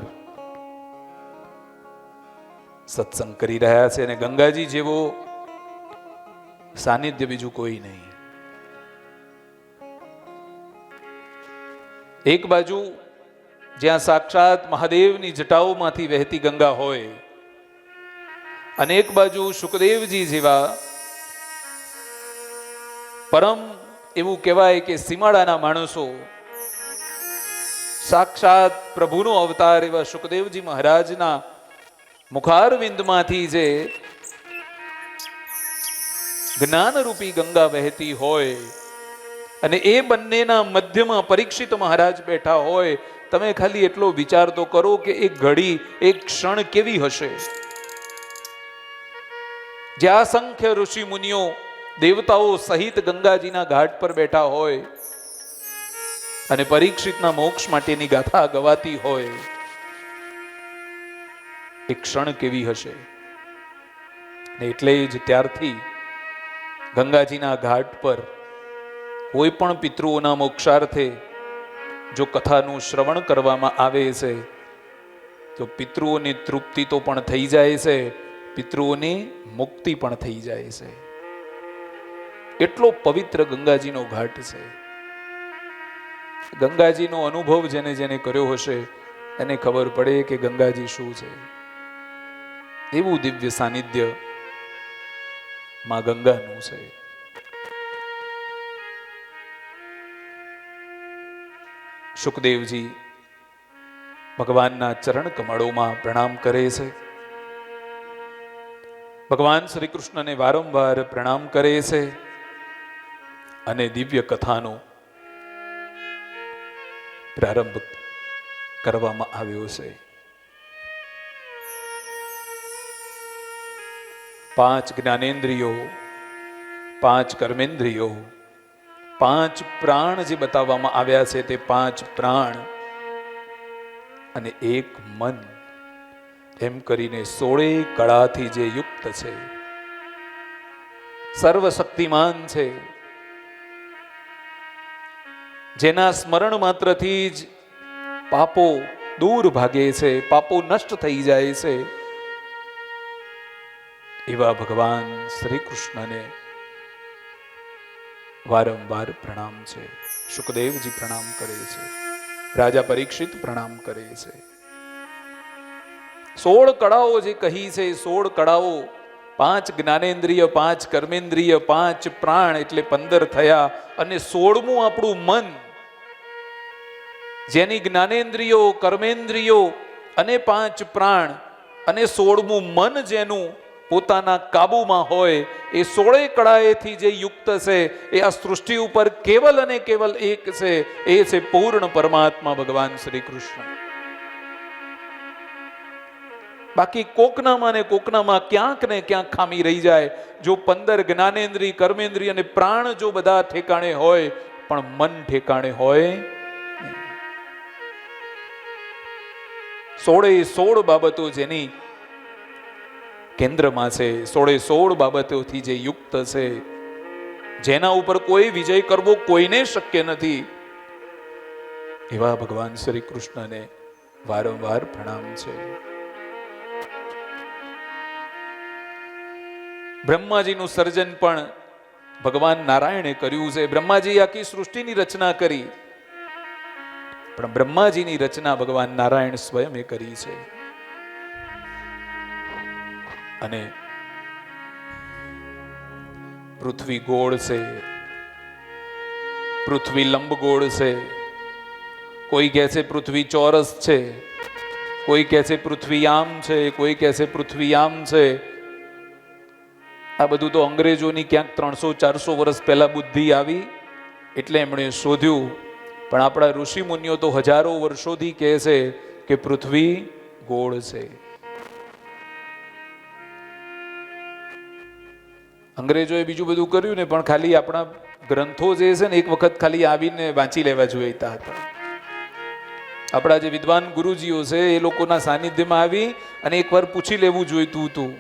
સત્સંગ કરી રહ્યા છે અને ગંગાજી જેવો સાનિધ્ય બીજું કોઈ નહીં. એક બાજુ જ્યાં સાક્ષાત મહાદેવની જટાઓમાંથી વહેતી ગંગા હોય અને એક બાજુ સુખદેવજી જેવા પરમ એવું કહેવાય કે સીમાડાના માણસો સાક્ષાત પ્રભુનો અવતાર એવા સુખદેવજી મહારાજના મુખારવિંદમાંથી જે જ્ઞાનરૂપી ગંગા વહેતી હોય અને એ બંનેના મધ્યમાં પરીક્ષિત મહારાજ બેઠા હોય, તમે ખાલી એટલો વિચાર તો કરો કે એક ઘડી, એક ક્ષણ કેવી હશે, જ્યાં અસંખ્ય ઋષિ મુનિઓ દેવતાઓ સહિત ગંગાજીના ઘાટ પર બેઠા હોય અને પરીક્ષિતના મોક્ષ માટેની ગાથા ગવાતી હોય, એક ક્ષણ કેવી હશે. ને એટલે જ ત્યારથી ગંગાજીના ઘાટ પર કોઈ પણ પિતૃઓના મોક્ષાર્થે જો કથાનું શ્રવણ કરવામાં આવે છે તો પિતૃઓની તૃપ્તિ તો પણ થઈ જાય છે, પિતૃઓની મુક્તિ પણ થઈ જાય છે. એટલો પવિત્ર ગંગાજીનો ઘાટ છે. ગંગાજીનો અનુભવ જેને જેને કર્યો હશે એને ખબર પડે કે ગંગાજી શું છે. એવું દિવ્ય સાનિધ્ય માં ગંગાનું છે. સુખદેવજી ભગવાનના ચરણ કમળોમાં પ્રણામ કરે છે. ભગવાન શ્રી કૃષ્ણને વારંવાર પ્રણામ કરે છે અને દિવ્ય કથાનો પ્રારંભ કરવામાં આવ્યો છે. 5 જ્ઞાનેન્દ્રિયો, 5 કર્મેન્દ્રિયો, 5 પ્રાણ જે બતાવવામાં આવ્યા છે તે 5 પ્રાણ અને 1 મન, એમ કરીને 16 કળાથી જે યુક્ત છે, સર્વશક્તિમાન છે, જેના સ્મરણ માત્રથી જ પાપો દૂર ભાગે છે, પાપો નષ્ટ થઈ જાય છે, એવા ભગવાન શ્રી કૃષ્ણને વારંવાર પ્રણામ છે. સુખદેવજી પ્રણામ કરે છે, રાજા પરીક્ષિત પ્રણામ કરે છે. 16 કળાઓ જે કહી છે, 16 કળાઓ, 5 જ્ઞાનેન્દ્રિય, 5 કર્મેન્દ્રિય, 5 પ્રાણ એટલે 15 થયા, અને 16મું આપણું મન, જેની જ્ઞાનેન્દ્રિયો, કર્મેન્દ્રિયો અને 5 પ્રાણ અને 16મું મન જેનું પોતાના કાબુમાં હોય, એ 16 કળાએથી જે યુક્ત છે, એ આ સૃષ્ટિ ઉપર કેવલ અને કેવલ એક છે, એ છે પૂર્ણ પરમાત્મા ભગવાન શ્રી કૃષ્ણ. બાકી કોકનામાં ને કોકનામાં ક્યાંક ને ક્યાંક ખામી રહી જાય. જો 15 જ્ઞાનેન્દ્રિય, કર્મેન્દ્રિય અને પ્રાણ જો બધા ઠેકાણે હોય, પણ મન ઠેકાણે હોય, 16 બાબતો જેની કેન્દ્રમાં છે, 16 બાબતોથી જે યુક્ત છે, જેના ઉપર કોઈ વિજય કરવો કોઈને શક્ય નથી, એવા ભગવાન શ્રી કૃષ્ણને વારંવાર પ્રણામ છે. બ્રહ્માજીનું સર્જન પણ ભગવાન નારાયણે કર્યું છે. બ્રહ્માજી આખી સૃષ્ટિની રચના કરી, પણ બ્રહ્માજીની રચના ભગવાન નારાયણ સ્વયં કરી છે. અને પૃથ્વી ગોળ છે, પૃથ્વી લંબગોળ છે, કોઈ કહે છે પૃથ્વી ચોરસ છે, કોઈ કહે છે પૃથ્વી આમ છે, કોઈ કહે છે પૃથ્વી આમ છે. આ બધું તો અંગ્રેજોની ક્યાંક 300-400 વર્ષ પહેલા બુદ્ધિ આવી એટલે એમણે શોધ્યું, પણ આપણા ઋષિ મુનિઓ તો હજારો વર્ષોથી કહે છે કે પૃથ્વી ગોળ છે. અંગ્રેજોએ બીજું બધું કર્યું ને, પણ ખાલી આપણા ગ્રંથો જે છે ને એક વખત ખાલી આવીને વાંચી લેવા જોઈતા હતા. આપણા જે વિદ્વાન ગુરુજીઓ છે એ લોકોના સાનિધ્યમાં આવી અને એકવાર પૂછી લેવું જોઈતું હતું.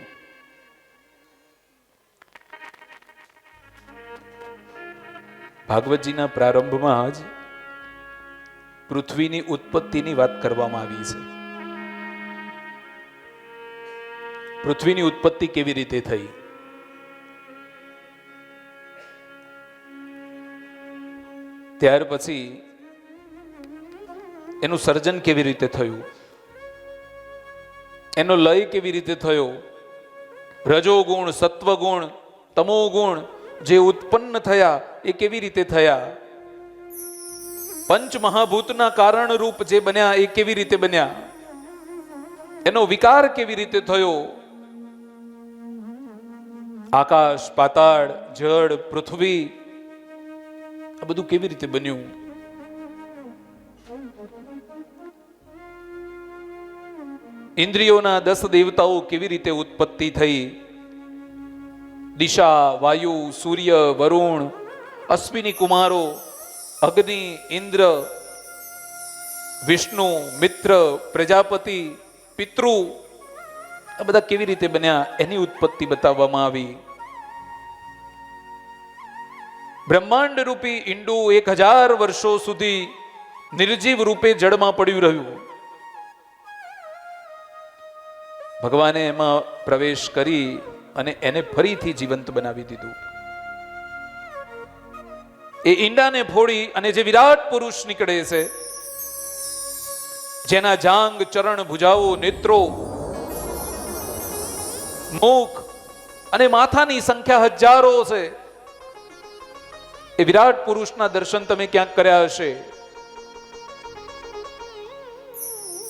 ભાગવતજીના પ્રારંભમાં જ પૃથ્વીની ઉત્પત્તિની વાત કરવામાં આવી છે. પૃથ્વીની ઉત્પત્તિ કેવી રીતે થઈ, ત્યાર પછી એનું સર્જન કેવી રીતે થયું, એનો લય કેવી રીતે થયો, રજોગુણ, સત્વગુણ, તમોગુણ જે ઉત્પન્ન થયા એ કેવી રીતે થયા, પંચ મહાભૂતના કારણ રૂપ જે બન્યા એ કેવી રીતે બન્યા, એનો વિકાર કેવી રીતે થયો, આકાશ, પાતાળ, જળ, પૃથ્વી, આ બધું કેવી રીતે બન્યું. ઇન્દ્રિયોના 10 દેવતાઓ કેવી રીતે ઉત્પત્તિ થઈ. દિશા, વાયુ, સૂર્ય, વરુણ, અશ્વિની કુમારો, અગ્નિ, ઇન્દ્ર, વિષ્ણુ, મિત્ર, પ્રજાપતિ, પિતૃ, આ બધા કેવી રીતે બન્યા એની ઉત્પત્તિ બતાવવામાં આવી. બ્રહ્માંડ રૂપી ઈંડું 1000 વર્ષો સુધી નિર્જીવ રૂપે જળમાં પડ્યું રહ્યું. ભગવાને એમાં પ્રવેશ કરી અને એને ફરીથી જીવંત બનાવી દીધું. એ ઈંડાને ફોડી અને જે વિરાટ પુરુષ નીકળે છે, જેના જાંગ, ચરણ, ભુજાઓ, નેત્રો, મુખ અને માથાની સંખ્યા હજારો છે, એ વિરાટ પુરુષના દર્શન તમે ક્યાંક કર્યા હશે.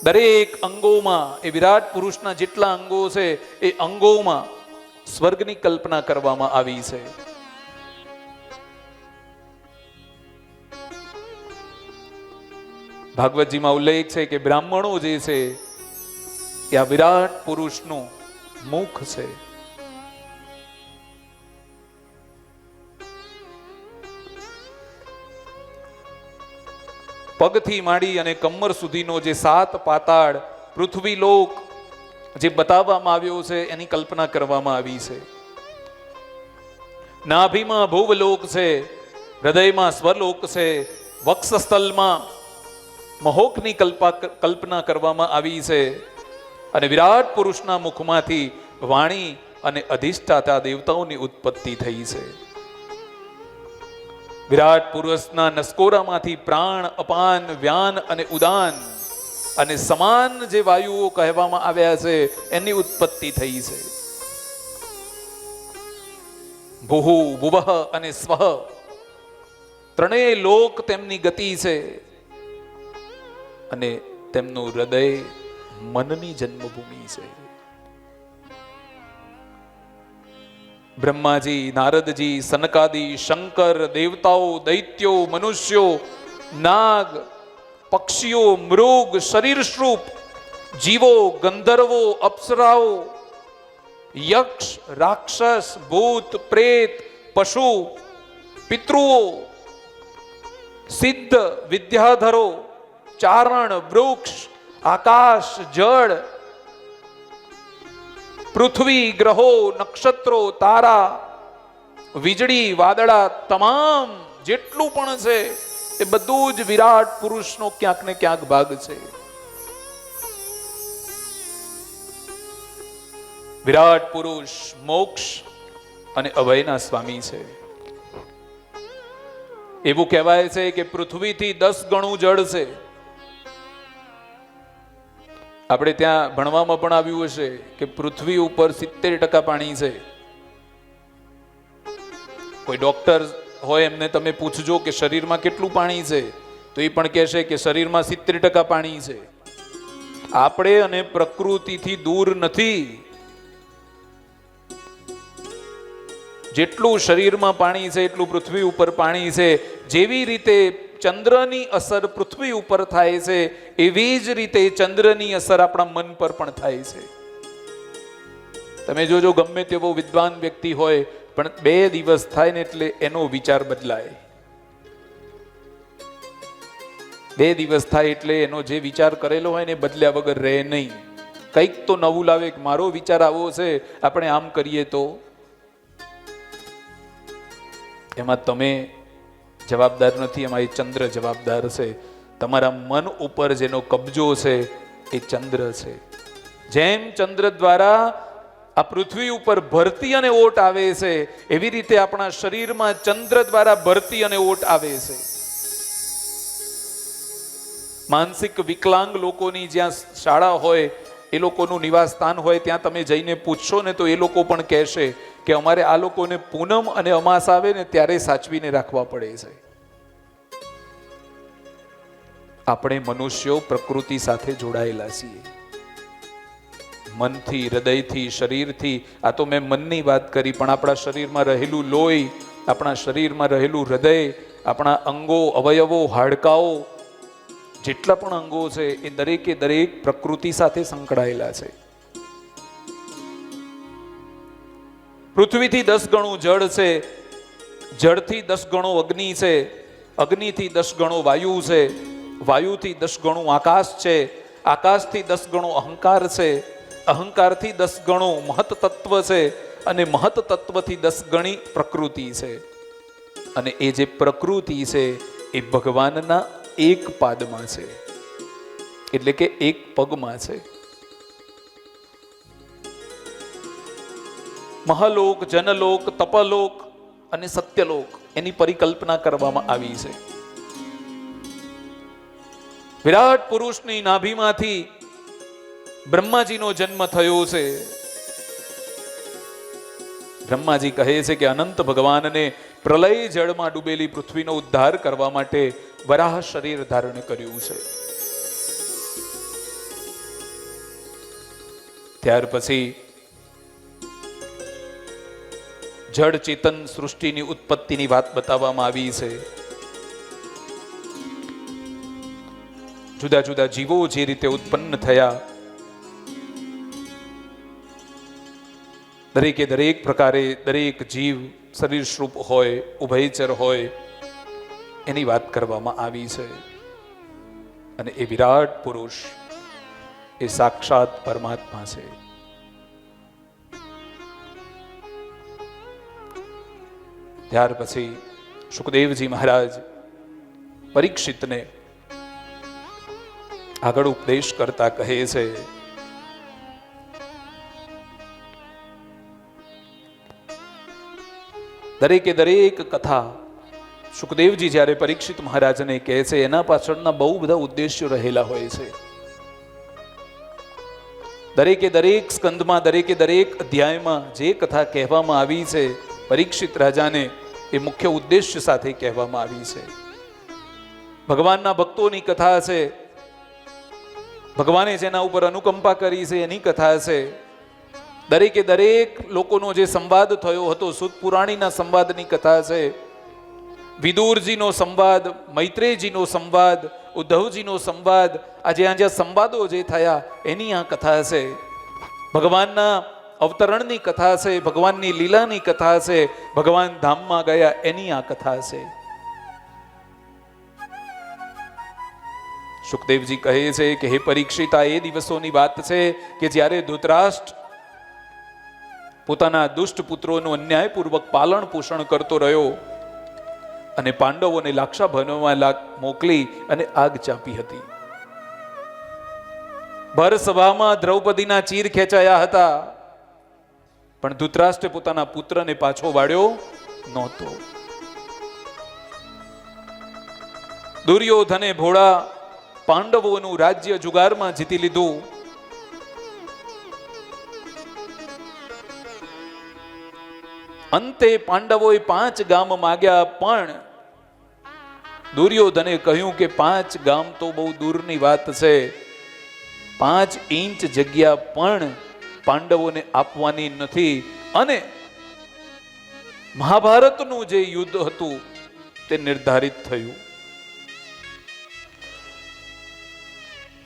દરેક અંગોમાં એ વિરાટ પુરુષના જેટલા અંગો છે એ અંગોમાં સ્વર્ગની કલ્પના કરવામાં આવી છે. ભાગવતજીમાં ઉલ્લેખ છે કે બ્રાહ્મણો જે છે એ આ વિરાટ પુરુષનું મુખ છે. પગથી માંડી અને કમર સુધીનો જે 7 પાતાળ, પૃથ્વી લોક જે બતાવવામાં આવ્યો છે એની કલ્પના કરવામાં આવી છે. નાભીમાં ભુવલોક છે, હૃદયમાં સ્વરલોક છે, વક્ષસ્થલમાં મહોકની કલ્પના કરવામાં આવી છે અને વિરાટ પુરુષના મુખમાંથી વાણી અને અધિષ્ઠાતા દેવતાઓની ઉત્પત્તિ થઈ છે. વિરાટ પુરુષના નસકોરામાંથી પ્રાણ, અપાન, વ્યાન અને ઉદાન અને સમાન જે વાયુઓ કહેવામાં આવ્યા છે એની ઉત્પત્તિ થઈ છે. ભુહુ, ભુવઃ અને સ્વઃ ત્રણેય લોક તેમની ગતિ છે અને તેમનું હૃદય મનની જન્મભૂમિ છે. બ્રહ્માજી, નારદજી, સનકાદી, શંકર, દેવતાઓ, દૈત્યો, મનુષ્યો, નાગ, પક્ષીઓ, મૃગ, શરીરશ્રૂપ, જીવો, ગંધર્વો, અપ્સરાઓ, યક્ષ, રાક્ષસ, ભૂત, પ્રેત, પશુ, પિતૃઓ, સિદ્ધ, વિદ્યાધરો, ચારણ, વૃક્ષ, આકાશ, જળ, પૃથ્વી, ગ્રહો, નક્ષત્રો, તારા, વીજળી, વાદળા, તમામ જેટલું પણ છે એ બધું જ વિરાટ પુરુષનો ક્યાંક ને ક્યાંક ભાગ છે. વિરાટ પુરુષ મોક્ષ અને અભયના સ્વામી છે. એવું કહેવાય છે કે પૃથ્વીથી 10 ગણું જળ છે. આપણે ત્યાં ભણવામાં પણ આવ્યું હશે કે પૃથ્વી ઉપર 70% પાણી છે. કોઈ ડોક્ટર હોય એમને તમે પૂછજો કે શરીરમાં કેટલું પાણી છે તો એ પણ કહેશે કે શરીરમાં 70% પાણી છે. આપણે અને પ્રકૃતિથી દૂર નથી. જેટલું શરીરમાં પાણી છે એટલું પૃથ્વી ઉપર પાણી છે. જેવી રીતે ચંદ્રની અસર પૃથ્વી ઉપર થાય છે એવી જ રીતે ચંદ્રની અસર આપણા મન પર પણ થાય છે. તમે જોજો, ગમે તેવો વિદ્વાન વ્યક્તિ હોય પણ 2 દિવસ થાય ને એટલે એનો વિચાર બદલાય. 2 દિવસ થાય એટલે એનો જે વિચાર કરેલો હોય ને બદલ્યા વગર રહે નહીં. કંઈક તો નવું લાવે કે મારો વિચાર આવો છે, આપણે આમ કરીએ તો. એમાં તમે જવાબદાર નથી, એમાં એ ચંદ્ર જવાબદાર છે. તમારા મન ઉપર જેનો કબજો છે એ ચંદ્ર છે. જેમ ચંદ્ર દ્વારા આ પૃથ્વી ઉપર ભરતી અને ઓટ આવે છે એવી રીતે આપણા શરીરમાં ચંદ્ર દ્વારા ભરતી અને ઓટ આવે છે. માનસિક વિકલાંગ લોકોની જ્યાં શાળા હોય, એ લોકોનું નિવાસ સ્થાન હોય, ત્યાં તમે જઈને પૂછશો ને તો એ લોકો પણ કહેશે કે અમારે આ લોકોને પૂનમ અને અમાસ આવે ને ત્યારે સાચવીને રાખવા પડે છે. આપણે મનુષ્યો પ્રકૃતિ સાથે જોડાયેલા છીએ, મનથી, હૃદયથી, શરીરથી. આ તો મેં મનની વાત કરી, પણ આપણા શરીરમાં રહેલું લોહી, આપણા શરીરમાં રહેલું હૃદય, આપણા અંગો, અવયવો, હાડકાઓ, જેટલા પણ અંગો છે એ દરેકે દરેક પ્રકૃતિ સાથે સંકળાયેલા છે. પૃથ્વીથી 10 ગણું જળ છે, જળથી 10 ગણો અગ્નિ છે, અગ્નિથી 10 ગણો વાયુ છે, વાયુથી 10 ગણું આકાશ છે, આકાશથી 10 ગણો અહંકાર છે, અહંકારથી 10 ગણું મહત તત્વ છે, અને મહત તત્વથી 10 ગણી પ્રકૃતિ છે. અને એ જે પ્રકૃતિ છે એ ભગવાનના એક પાદમાં છે, એટલે કે એક પગમાં છે. મહાલોક, જનલોક, તપલોક અને સત્યલોક એની પરિકલ્પના કરવામાં આવી છે. વિરાટ પુરુષની નાભીમાંથી બ્રહ્માજીનો જન્મ થયો છે. બ્રહ્માજી કહે છે કે અનંત ભગવાનને પ્રલય જળમાં ડૂબેલી પૃથ્વીનો ઉદ્ધાર કરવા માટે વરાહ શરીર ધારણ કર્યું છે. ત્યાર પછી જળ ચેતન સૃષ્ટિની ઉત્પત્તિની વાત બતાવવામાં આવી છે. જુદા જુદા જીવો જે રીતે ઉત્પન્ન થયા, દરેકે દરેક પ્રકારે દરેક જીવ શરીર સ્વરૂપ હોય, ઉભયચર હોય, એની વાત કરવામાં આવી છે. અને એ વિરાટ પુરુષ એ સાક્ષાત પરમાત્મા છે. ત્યાર પછી સુખદેવજી મહારાજ પરીક્ષિતને આગળ ઉપદેશ કરતા કહે છે, દરેકે દરેક કથા સુખદેવજી જ્યારે પરીક્ષિત મહારાજને કહે છે એના પાછળના બહુ બધા ઉદ્દેશ્યો રહેલા હોય છે. દરેકે દરેક સ્કંદમાં, દરેકે દરેક અધ્યાયમાં જે કથા કહેવામાં આવી છે પરીક્ષિત રાજાને એ મુખ્ય ઉદ્દેશ્ય સાથે કહેવામાં આવી છે. ભગવાનના ભક્તોની કથા છે, ભગવાને જેના ઉપર અનુકંપા કરી છે એની કથા છે. દરેકે દરેક લોકોનો જે સંવાદ થયો હતો, સુત પુરાણીના સંવાદની કથા છે. વિદુરજીનો સંવાદ, મૈત્રેયજીનો સંવાદ, ઉદ્ધવજીનો સંવાદ, આ જ્યાં જ્યાં સંવાદો જે થયા એની આ કથા છે. ભગવાનના અવતરણની કથા છે, ભગવાનની લીલાની કથા છે, ભગવાન ધામમાં ગયા એની આ કથા છે. સુખદેવજી કહે છે કે હે પરીક્ષિત, આ એ દિવસોની વાત છે કે જ્યારે ધૃતરાષ્ટ્ર પોતાના દુષ્ટ પુત્રોનું અન્યાયપૂર્વક પાલન પોષણ કરતો રહ્યો અને પાંડવોને લાક્ષા બનવા મોકલી અને આગ ચાંપી હતી. ભર સભામાં દ્રૌપદીના ચીર ખેંચાયા હતા, પણ ધૃતરાષ્ટ્રે પોતાના પુત્રને પાછો વાળ્યો નહોતો. દુર્યોધને ભોળા પાંડવોનું રાજ્ય જુગારમાં જીતી લીધું. અંતે પાંડવોએ 5 ગામ માગ્યા, પણ દુર્યોધને કહ્યું કે 5 ગામ તો બહુ દૂરની વાત છે, 5 ઇંચ જગ્યા પણ પાંડવોને આપવાની નથી. અને મહાભારતનું જે યુદ્ધ હતું તે નિર્ધારિત થયું.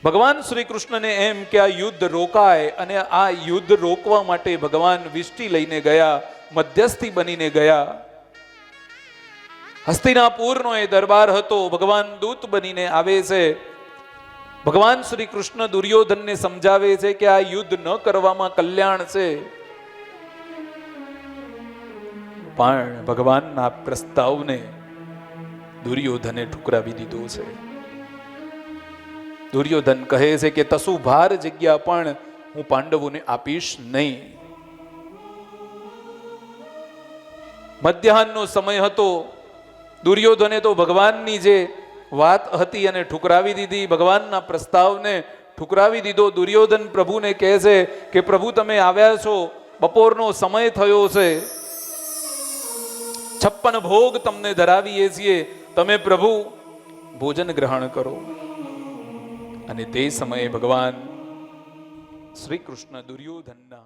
ભગવાન શ્રી કૃષ્ણને એમ કે આ યુદ્ધ રોકાય, અને આ યુદ્ધ રોકવા માટે ભગવાન વિષ્ટિ લઈને ગયા, મધ્યસ્થી બનીને ગયા. હસ્તિનાપુરનો એ દરબાર હતો, ભગવાન દૂત બનીને આવે છે. ભગવાન શ્રી કૃષ્ણ દુર્યોધનને સમજાવે છે કે આ યુદ્ધ ન કરવામાં કલ્યાણ છે, પણ ભગવાનના પ્રસ્તાવને દુર્યોધને ઠુકરાવી દીધો છે. દુર્યોધન કહે છે કે તસુ ભાર જગ્યા પણ હું પાંડવોને આપીશ નહીં. મધ્યાહનનો સમય હતો. દુર્યોધને તો ભગવાનની જે વાત હતી અને ઠુકરાવી દીધી, ભગવાનના પ્રસ્તાવને ઠુકરાવી દીધો. દુર્યોધન પ્રભુને કહે છે કે પ્રભુ તમે આવ્યા છો, બપોરનો સમય થયો છે, 56 ભોગ તમને ધરાવીએ છીએ, તમે પ્રભુ ભોજન ગ્રહણ કરો. અને તે સમયે ભગવાન શ્રી કૃષ્ણ દુર્યોધનના